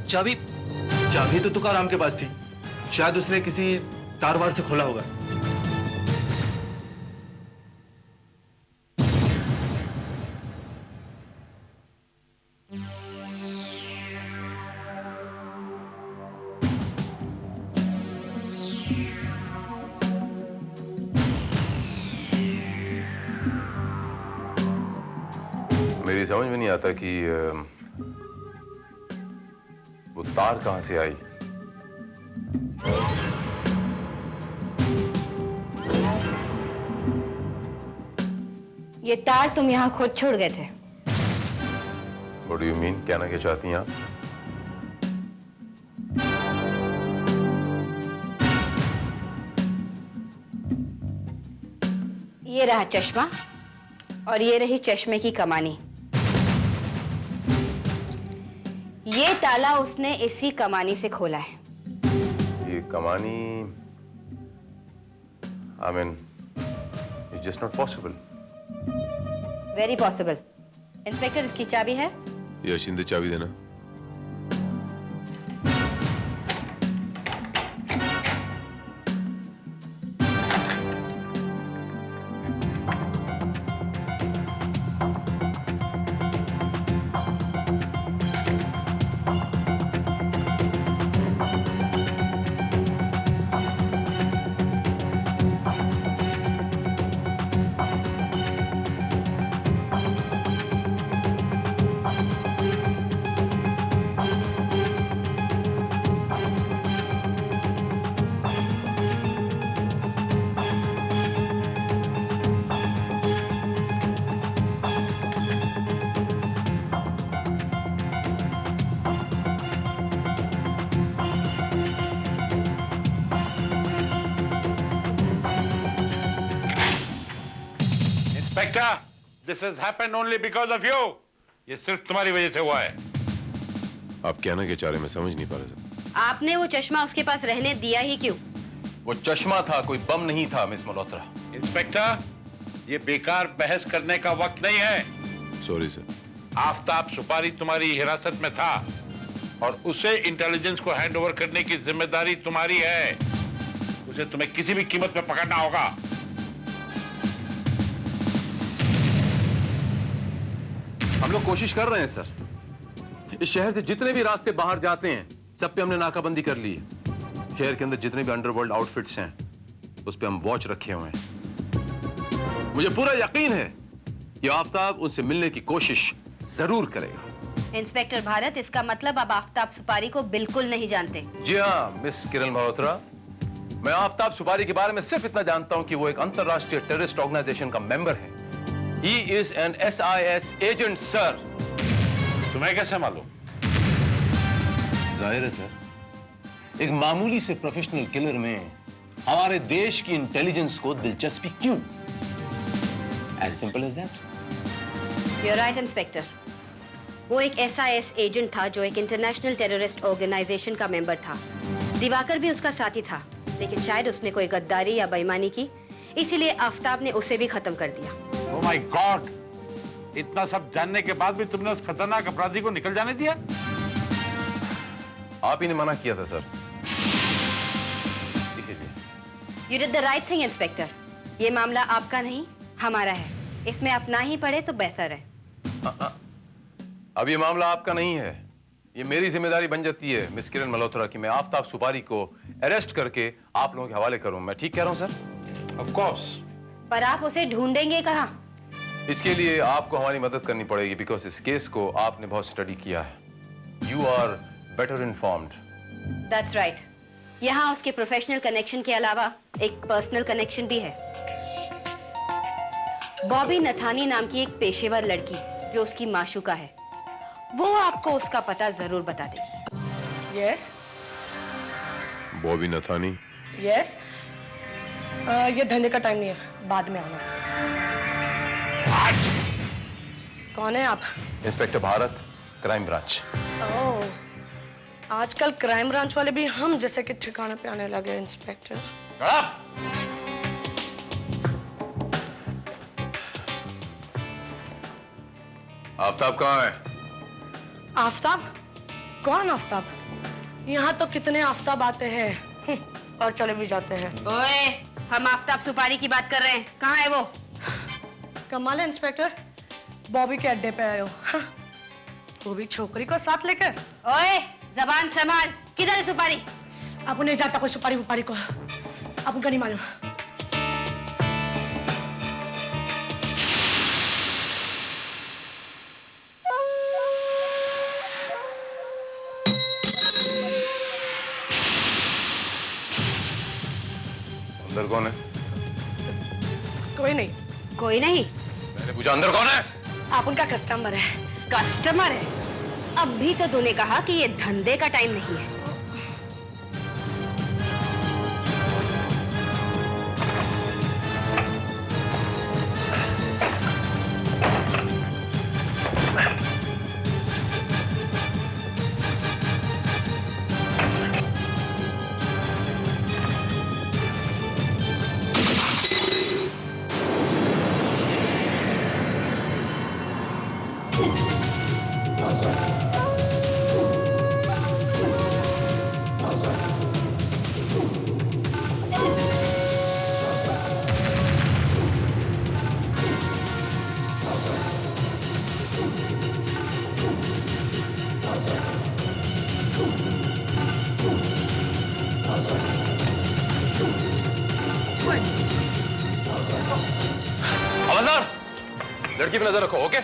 चाबी तो तुकाराम के पास थी। शायद उसने किसी तारवार से खोला होगा। मेरी समझ में नहीं आता कि वो तार कहां से आई। ये तार तुम यहाँ खुद छोड़ गए थे। What do you mean? कहना क्या चाहती हैं आप? ये रहा चश्मा और ये रही चश्मे की कमानी। ये ताला उसने इसी कमानी से खोला है। ये कमानी, I mean, it's just not possible. Very possible. Inspector, इसकी चाबी है? ये शिंदे, चाबी देना। This has happened only because of you. ये सिर्फ तुम्हारी वजह से हुआ है। आप कहना क्या चाह रहे हैं, मैं समझ नहीं पा रहा। आपने वो चश्मा उसके पास रहने दिया ही क्यों? वो चश्मा था, कोई बम नहीं था मिस मल्होत्रा। इंस्पेक्टर, ये बेकार बहस करने का वक्त नहीं है। Sorry sir. आफताब सुपारी तुम्हारी हिरासत में था और उसे इंटेलिजेंस को हैंड ओवर करने की जिम्मेदारी तुम्हारी है। उसे तुम्हें किसी भी कीमत पे पकड़ना होगा। हम लोग कोशिश कर रहे हैं सर। इस शहर से जितने भी रास्ते बाहर जाते हैं सब पे हमने नाकाबंदी कर ली है। शहर के अंदर जितने भी अंडरवर्ल्ड आउटफिट्स हैं उस पे हम वॉच रखे हुए हैं। मुझे पूरा यकीन है कि आफताब उनसे मिलने की कोशिश जरूर करेगा। इंस्पेक्टर भारत, इसका मतलब आप आफताब सुपारी को बिल्कुल नहीं जानते। जी हाँ मिस किरण मल्होत्रा, मैं आफताब सुपारी के बारे में सिर्फ इतना जानता हूं कि वो एक अंतरराष्ट्रीय टेररिस्ट ऑर्गेनाइजेशन का मेंबर है। He is an SIS agent, sir. तुम्हें कैसे मालूम? जाहिर है सर, एक मामूली से प्रोफेशनल किलर में हमारे देश की इंटेलिजेंस को दिलचस्पी क्यों? As simple as that. You're right, inspector. वो एक SIS एजेंट था जो एक इंटरनेशनल टेररिस्ट ऑर्गेनाइजेशन का मेंबर था। दिवाकर भी उसका साथी था, लेकिन शायद उसने कोई गद्दारी या बेईमानी की, इसीलिए आफताब ने उसे भी खत्म कर दिया। Oh my God! इतना सब जानने के बाद भी तुमने उस खतरनाक अपराधी को निकल जाने दिया? आप ही ने मना किया था sir. You did the right thing, inspector. ये मामला आपका नहीं, हमारा है। इसमें आप ना ही पड़े तो बेहतर है। अब ये मामला आपका नहीं है, ये मेरी जिम्मेदारी बन जाती है मिस किरण मल्होत्रा की मैं आफताब सुपारी को अरेस्ट करके आप लोगों के हवाले करूं। मैं ठीक कह रहा हूं सर? Of course. पर आप उसे ढूंढेंगे कहाँ? इसके लिए आपको हमारी मदद करनी पड़ेगी, बिकॉज इस केस को आपने बहुत स्टडी किया है. You are better informed. That's right. यहाँ उसके प्रोफेशनल कनेक्शन के अलावा एक पर्सनल कनेक्शन भी है. बॉबी नथानी नाम की एक पेशेवर लड़की जो उसकी माशूका है, वो आपको उसका पता जरूर बता देगी. यस. बॉबी नथानी? यस. ये धंधे का टाइम नहीं है, बाद में आना. कौन है आप? Inspector Bharat, crime branch. Oh, आजकल क्राइम ब्रांच वाले भी हम जैसे कि ठिकाने पे आने लगे. इंस्पेक्टर आफ्ताब कहाँ है? आफ्ताब? कौन आफ्ताब? यहाँ तो कितने आफ्ताब आते हैं और चले भी जाते हैं. ओए, हम आफ्ताब सुपारी की बात कर रहे हैं. कहाँ है वो? कमाल है इंस्पेक्टर, बॉबी के अड्डे पे आए हो. वो भी छोकरी को साथ लेकर. ओए, जबान संभाल. किधर है सुपारी? आप उन्हें जाता कोई सुपारी उपारी को, आप उनका नहीं मालूम. अंदर कौन है? कोई नहीं. कोई नहीं? मैंने पूछा अंदर कौन है? आप उनका कस्टमर है. कस्टमर है? अब भी तो तूने कहा कि ये धंधे का टाइम नहीं है. हवलदार, लड़की पे नजर रखो. ओके?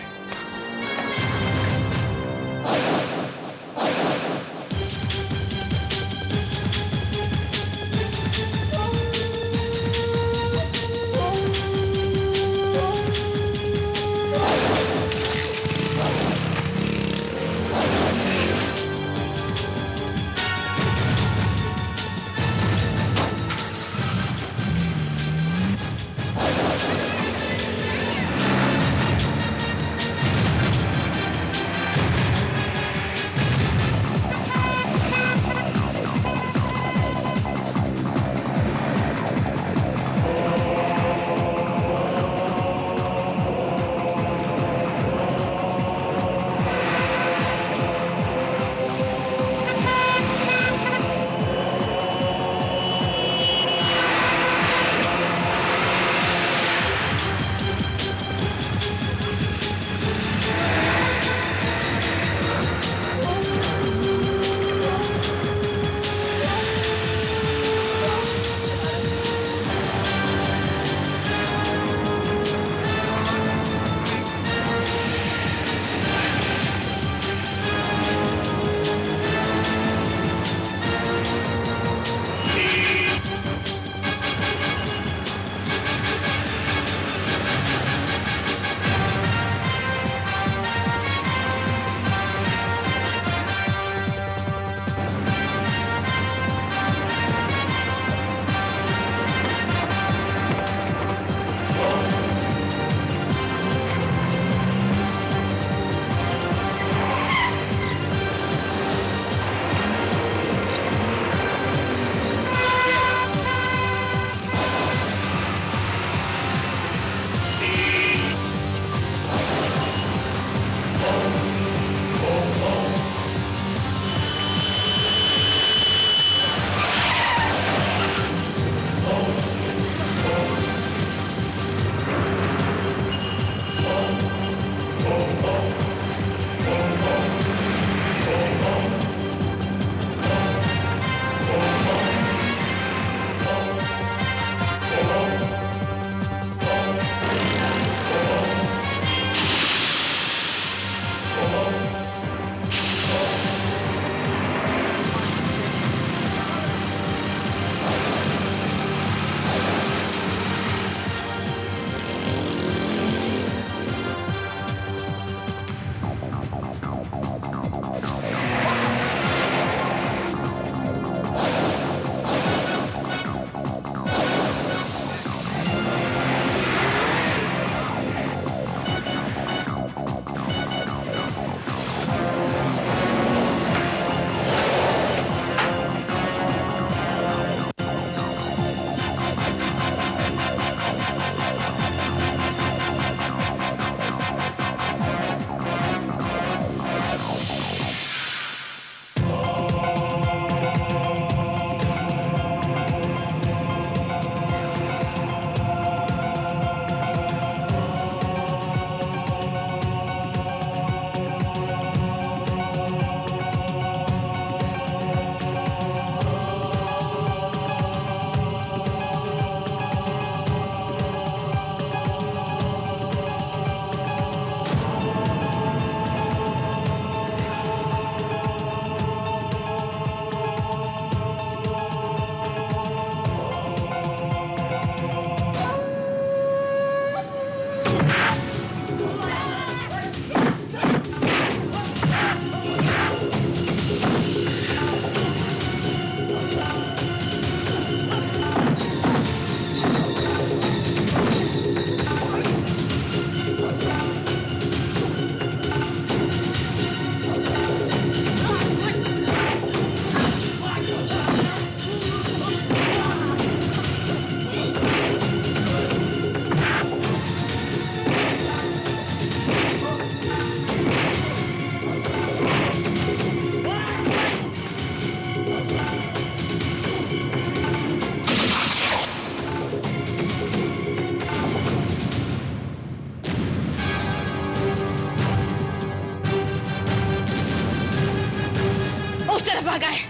भागा है?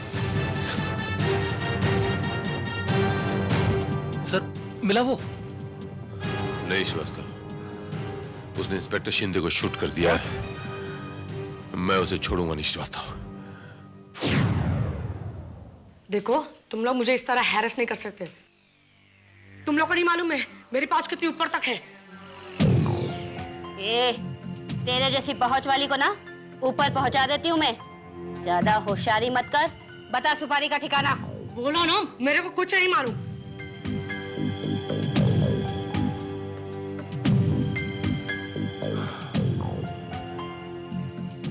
सर मिला वो? नहीं श्रीवास्तव, उसने इंस्पेक्टर शिंदे को शूट कर दिया है। मैं उसे छोड़ूंगा नहीं श्रीवास्तव। देखो, तुम लोग मुझे इस तरह हैरेस नहीं कर सकते। तुम लोग को नहीं मालूम है मेरी पहुंच कितनी ऊपर तक है। तेरे जैसी पहुंच वाली को ना ऊपर पहुंचा देती हूँ मैं। ज्यादा होशियारी मत कर। बता सुपारी का ठिकाना। बोलो ना, मेरे को कुछ नहीं मालूम।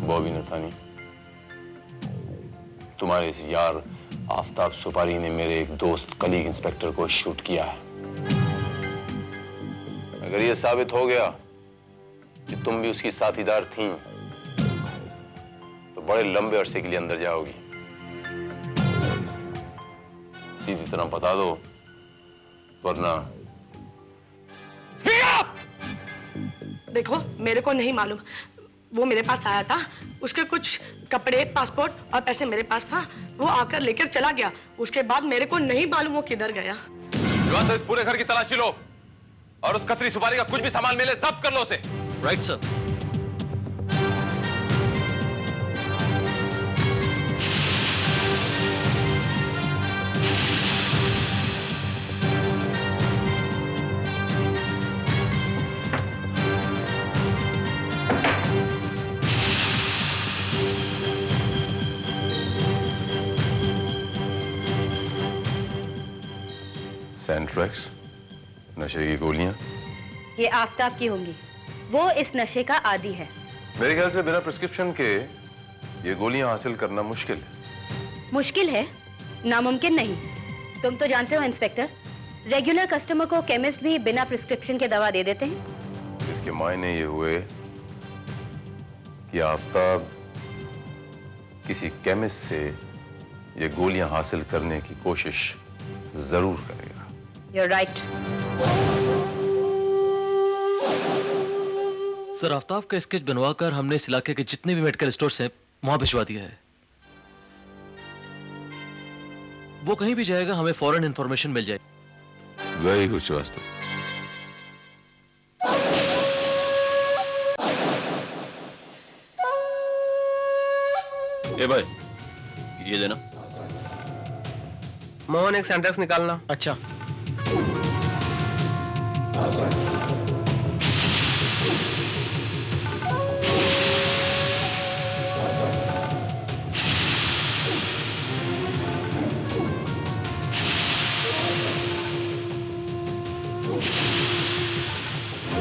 बॉबी नथानी, तुम्हारे इस यार आफताब सुपारी ने मेरे एक दोस्त कलीग इंस्पेक्टर को शूट किया है। अगर यह साबित हो गया कि तुम भी उसकी साथीदार थीं, तो बड़े लंबे अरसे के लिए अंदर जाओगी। सीधी तरह बता दो, वरना। देखो, मेरे को नहीं मालूम। वो मेरे पास आया था, उसके कुछ कपड़े, पासपोर्ट और पैसे मेरे पास था। वो आकर लेकर चला गया। उसके बाद मेरे को नहीं मालूम वो किधर गया। तो इस पूरे घर की तलाशी लो और उस कतरी सुपारी का कुछ भी सामान मिले सब कर लो उसे। Right sir. सैंट्रेक्स, नशे की गोलियां। ये आफताब की होंगी। वो इस नशे का आदी है। मेरे ख्याल से बिना प्रिस्क्रिप्शन के ये गोलियां हासिल करना मुश्किल है। मुश्किल है, नामुमकिन नहीं। तुम तो जानते हो इंस्पेक्टर, रेगुलर कस्टमर को केमिस्ट भी बिना प्रिस्क्रिप्शन के दवा दे देते हैं। इसके मायने ये हुए कि आफताब किसी केमिस्ट से ये गोलियां हासिल करने की कोशिश जरूर करेगा। You're right. सर, आफ्ताब का स्केच बनवाकर हमने इस इलाके के जितने भी मेडिकल स्टोर्स हैं वहां भिजवा दिया है। वो कहीं भी जाएगा हमें फौरन इंफॉर्मेशन मिल जाएगी। Very good Srivastava. ए भाई, ये देना। मोहन, एक सेंटेक्स निकालना। अच्छा।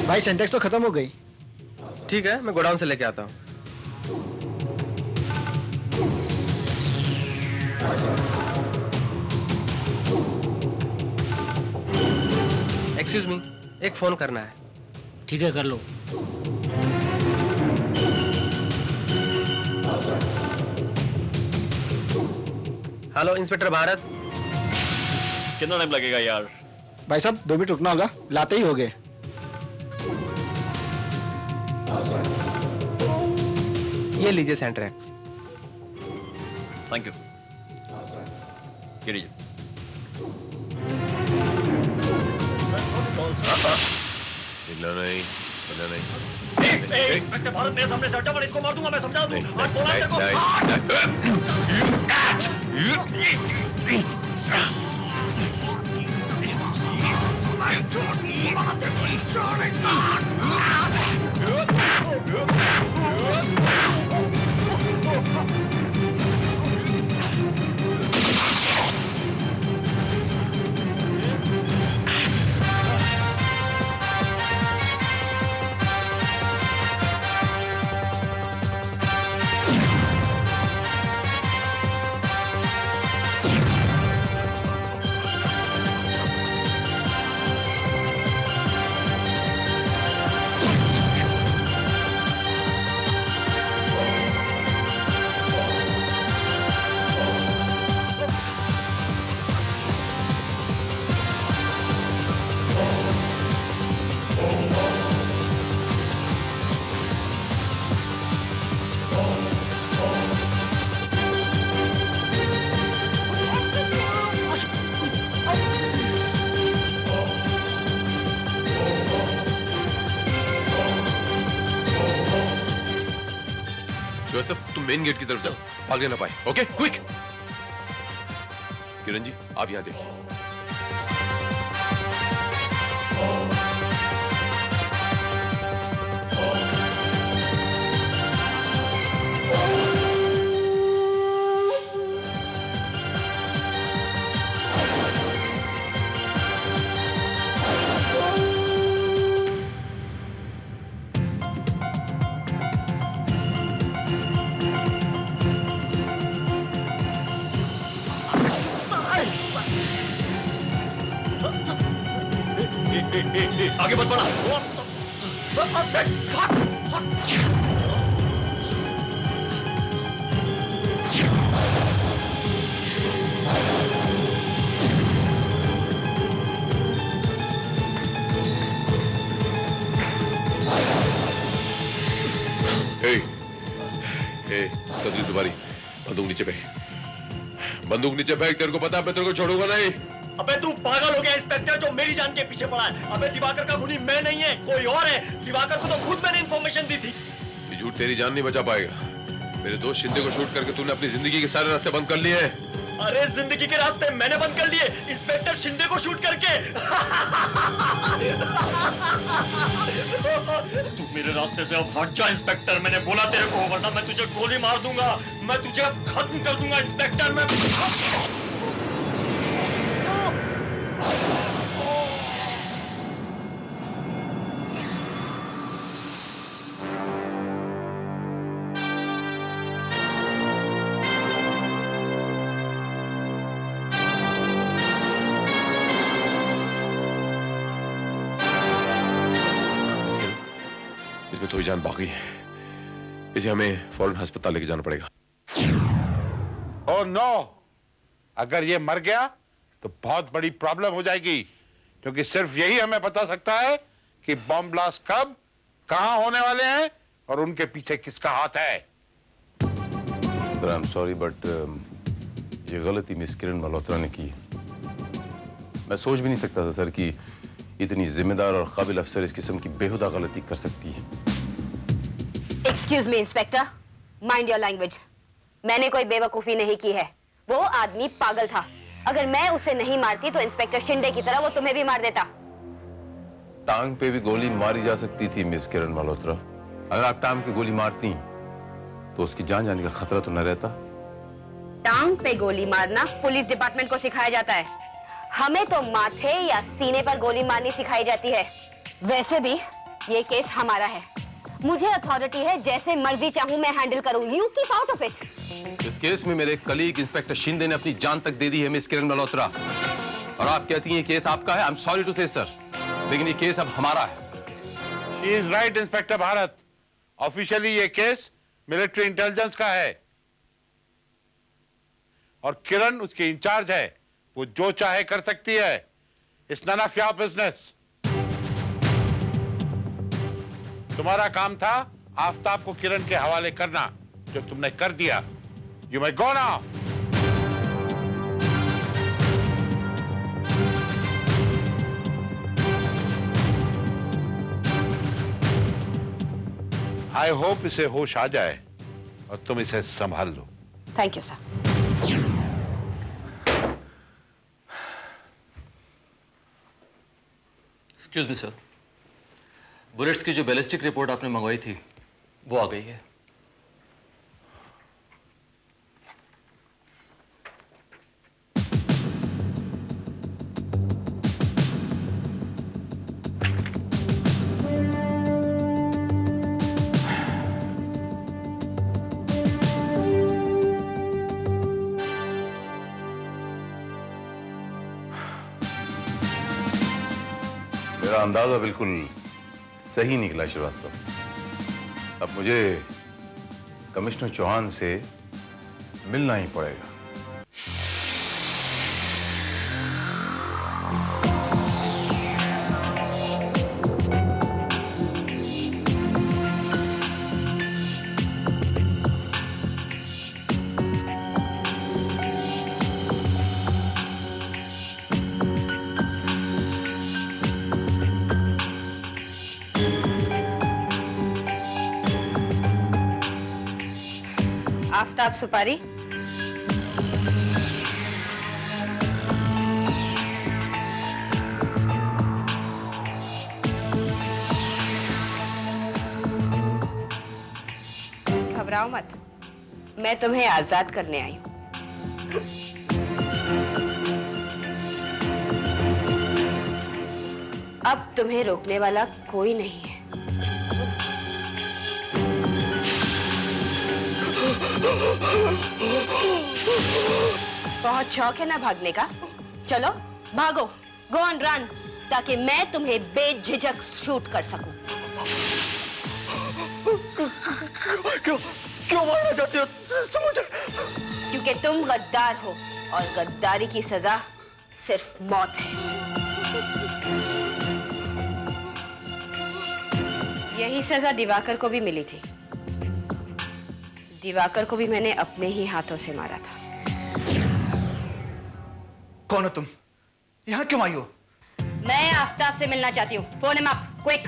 भाई सेंटेक्स तो खत्म हो गई। ठीक है, मैं गोडाउन से लेके आता हूँ। एक्सक्यूज मी, एक फोन करना है। ठीक है, कर लो। Hello inspector Bharat. कितना टाइम लगेगा यार? भाई साहब 2 मिनट रुकना होगा, लाते ही हो गए। ये लीजिए सेंट्रेक्स। Thank you. ये लीजिए। हिलना नहीं, हिलना नहीं। इंस्पेक्टर भारत मेरे सामने से हटा, वरना इसको मार दूंगा। मैं समझा दूं। आज बोला तेरे को। मेन गेट की तरफ जाओ, भागने ना पाए। Okay, quick. किरण जी, आप यहां देखिए। आगे मत बढ़ा। कदरी तुम्हारी, बंदूक नीचे फेंक, बंदूक नीचे फेंक। तेरे को पता है मैं तेरे को छोड़ूंगा नहीं। अबे तू पागल हो गया इंस्पेक्टर, जो मेरी जान के पीछे पड़ा है। अबे दिवाकर का खूनी मैं नहीं है, कोई और है। दिवाकर को तो खुद मैंने इंफॉर्मेशन दी थी। ये झूठ तेरी जान नहीं बचा पाएगा। मेरे दोस्त शिंदे को शूट करके तूने अपनी जिंदगी के सारे रास्ते बंद कर लिए हैं। अरे जिंदगी के रास्ते मैंने बंद कर लिए, इंस्पेक्टर शिंदे को शूट करके। तू मेरे रास्ते से अब हट जा इंस्पेक्टर, मैंने बोला तेरे को, वरना मैं तुझे गोली मार दूंगा, मैं तुझे खत्म कर दूंगा इंस्पेक्टर। मैं इसमें थोड़ी जान बाकी है, इसे हमें फौरन अस्पताल लेके जाना पड़ेगा। ओह नो, अगर ये मर गया तो बहुत बड़ी प्रॉब्लम हो जाएगी, क्योंकि सिर्फ यही हमें बता सकता है कि बॉम्ब ब्लास्ट कब, कहां होने वाले हैं और उनके पीछे किसका हाथ है। Sir I am sorry but ये गलती मिस किरण मल्होत्रा ने की। मैं सोच भी नहीं सकता था सर कि इतनी जिम्मेदार और काबिल अफसर इस किस्म की बेहुदा गलती कर सकती है। Excuse me inspector, mind your language. मैंने कोई बेवकूफी नहीं की है, वो आदमी पागल था। अगर मैं उसे नहीं मारती तो इंस्पेक्टर शिंदे की तरह वो तुम्हें भी मार देता। टांग पे भी गोली मारी जा सकती थी मिस किरण मल्होत्रा। अगर आप टांग पे गोली मारती तो उसकी जान जाने का खतरा तो न रहता। टांग पे गोली मारना पुलिस डिपार्टमेंट को सिखाया जाता है, हमें तो माथे या सीने पर गोली मारनी सिखाई जाती है। वैसे भी ये केस हमारा है, मुझे अथॉरिटी है, जैसे मर्जी चाहूं मैं हैंडल करूं। You keep out of it. इस केस में मेरे कलीग इंस्पेक्टर शिंदे ने अपनी जान तक दे दी है मिस किरण मल्होत्रा, और आप कहती हैं केस आपका है। आई एम सॉरी टू से सर, लेकिन ये केस अब हमारा है। She is right inspector Bharat, officially ये केस मिलिट्री इंटेलिजेंस का है और किरण उसके इंचार्ज है, वो जो चाहे कर सकती है। It's none of your business. तुम्हारा काम था आफताब को किरण के हवाले करना, जो तुमने कर दिया। You may go now. I hope इसे होश आ जाए और तुम इसे संभाल लो। Thank you sir. Excuse me sir, bullets की जो बैलिस्टिक रिपोर्ट आपने मंगवाई थी वो आ गई है। मेरा अंदाजा बिल्कुल सही निकला श्रीवास्तव। अब मुझे कमिश्नर चौहान से मिलना ही पड़ेगा। आफ्ताब सुपारी। घबराओ मत, मैं तुम्हें आजाद करने आई हूं। अब तुम्हें रोकने वाला कोई नहीं है। बहुत शौक है ना भागने का? चलो भागो, गो ऑन रन, ताकि मैं तुम्हें बेझिझक शूट कर सकूं। क्यों मारना चाहती हो तुम मुझे? क्योंकि तुम गद्दार हो और गद्दारी की सजा सिर्फ मौत है। यही सजा दिवाकर को भी मिली थी। दिवाकर को भी मैंने अपने ही हाथों से मारा था। कौन हो तुम? यहाँ क्यों आई हो? मैं आफ्ताब से मिलना चाहती हूँ। Phone him up, quick.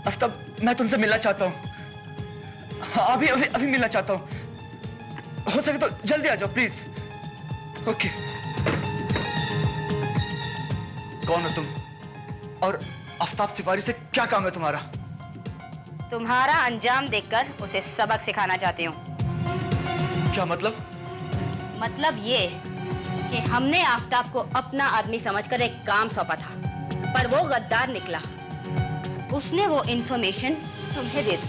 Aftab, मैं तुमसे मिलना चाहता हूँ। हाँ, अभी अभी अभी मिलना चाहता हूँ। हो सके तो जल्दी आ जाओ प्लीज। ओके। कौन हो तुम? और आफ्ताब सिपारी से क्या काम है तुम्हारा? तुम्हारा अंजाम देखकर उसे सबक सिखाना चाहती हूँ। क्या मतलब? मतलब ये कि हमने आफ्ताब को अपना आदमी समझकर एक काम सौंपा था, पर वो गद्दार निकला। उसने वो इंफॉर्मेशन तुम्हें दे दी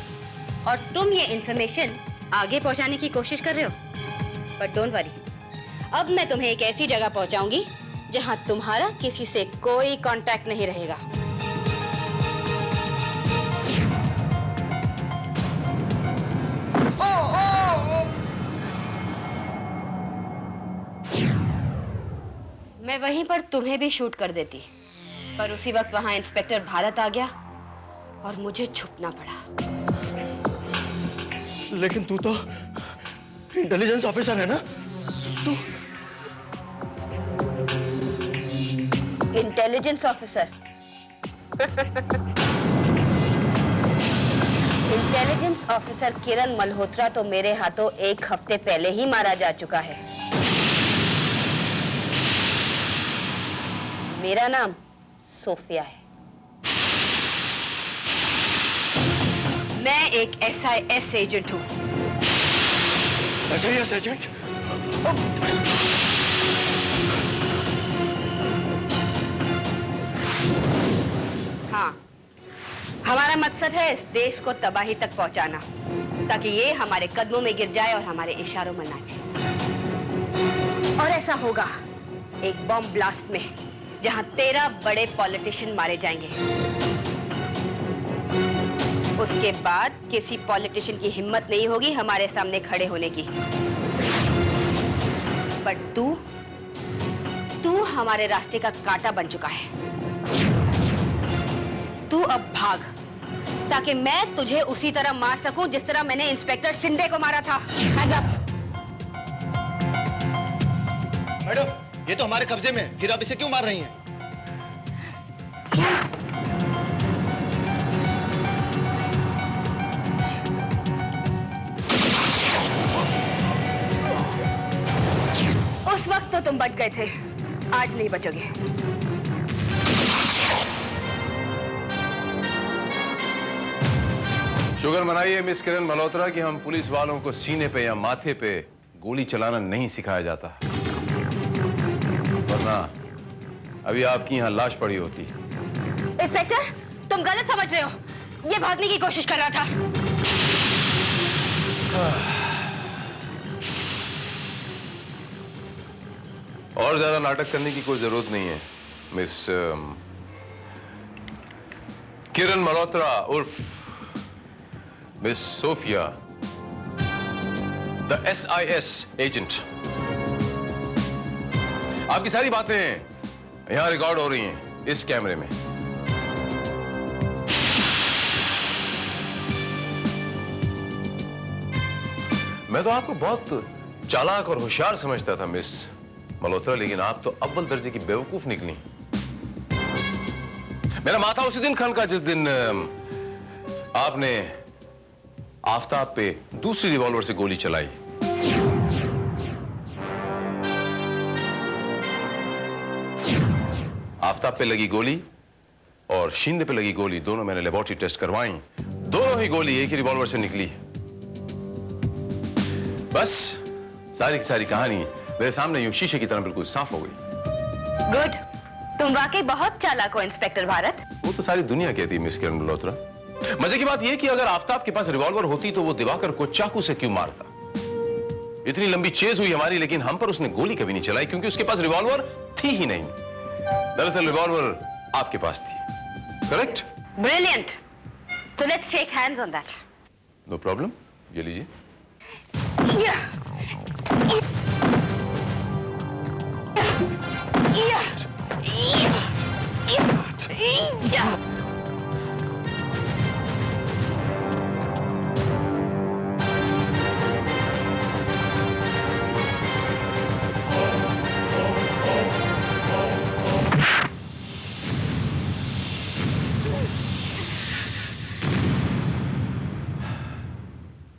और तुम ये इंफॉर्मेशन आगे पहुंचाने की कोशिश कर रहे हो। बट डोंट वरी, अब मैं तुम्हें एक ऐसी जगह पहुंचाऊंगी जहां तुम्हारा किसी से कोई कांटेक्ट नहीं रहेगा। मैं वहीं पर तुम्हें भी शूट कर देती, पर उसी वक्त वहां इंस्पेक्टर भारत आ गया और मुझे छुपना पड़ा। लेकिन तू तो इंटेलिजेंस ऑफिसर है ना? तू इंटेलिजेंस ऑफिसर? इंटेलिजेंस ऑफिसर किरण मल्होत्रा तो मेरे हाथों एक हफ्ते पहले ही मारा जा चुका है। मेरा नाम सोफिया है। मैं एक SIS एजेंट हूं। SIS agent? हाँ, हमारा मकसद है इस देश को तबाही तक पहुंचाना, ताकि ये हमारे कदमों में गिर जाए और हमारे इशारों में नाचे। और ऐसा होगा एक बम ब्लास्ट में, जहां 13 बड़े पॉलिटिशियन मारे जाएंगे। उसके बाद किसी पॉलिटिशियन की हिम्मत नहीं होगी हमारे सामने खड़े होने की। बट तू हमारे रास्ते का कांटा बन चुका है। तू अब भाग, ताकि मैं तुझे उसी तरह मार सकूं जिस तरह मैंने इंस्पेक्टर शिंदे को मारा था। Hands up. मैडम, ये तो हमारे कब्जे में है, फिर आप इसे क्यों मार रही हैं? उस वक्त तो तुम बच गए थे, आज नहीं बचोगे। शुगर मनाइए मिस किरण मल्होत्रा कि हम पुलिस वालों को सीने पे या माथे पे गोली चलाना नहीं सिखाया जाता, वरना अभी आपकी यहां लाश पड़ी होती। इंस्पेक्टर, तुम गलत समझ रहे हो। ये भागने की कोशिश कर रहा था। और ज्यादा नाटक करने की कोई जरूरत नहीं है मिस किरण मल्होत्रा उर्फ miss Sophia, the SIS agent. आपकी सारी बातें यहां रिकॉर्ड हो रही हैं इस कैमरे में। मैं तो आपको बहुत चालाक और होशियार समझता था मिस मल्होत्रा, लेकिन आप तो अव्वल दर्जे की बेवकूफ निकली। मेरा माथा उसी दिन खनका जिस दिन आपने आफताब पे दूसरी रिवॉल्वर से गोली चलाई। आफताब पे लगी गोली और शिंदे पे लगी गोली, दोनों मैंने लेबोरेटरी टेस्ट करवाई, दोनों ही गोली एक ही रिवॉल्वर से निकली। बस सारी की सारी कहानी मेरे सामने यूं शीशे की तरह बिल्कुल साफ हो गई। गुड, तुम वाकई बहुत चालाक हो इंस्पेक्टर भारत। वो तो सारी दुनिया कहती है मिस किरण मल्होत्रा। मजे की बात यह कि अगर आफताब के पास रिवॉल्वर होती तो वो दिवाकर को चाकू से क्यों मारता? इतनी लंबी चेज हुई हमारी, लेकिन हम पर उसने गोली कभी नहीं चलाई क्योंकि उसके पास रिवॉल्वर थी ही नहीं। दरअसल रिवॉल्वर आपके पास थी, करेक्ट? ब्रिलियंट। तो let's shake hands on that. No problem, ये लीजिए।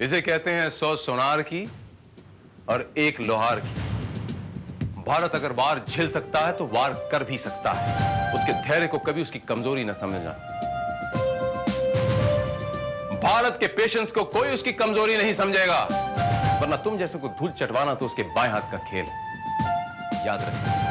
इसे कहते हैं 100 सोनार की और 1 लोहार की। भारत अगर वार झेल सकता है तो वार कर भी सकता है। उसके धैर्य को कभी उसकी कमजोरी न समझना। भारत के पेशेंस को कोई उसकी कमजोरी नहीं समझेगा, वरना तुम जैसे को धूल चटवाना तो उसके बाएं हाथ का खेल। याद रखना।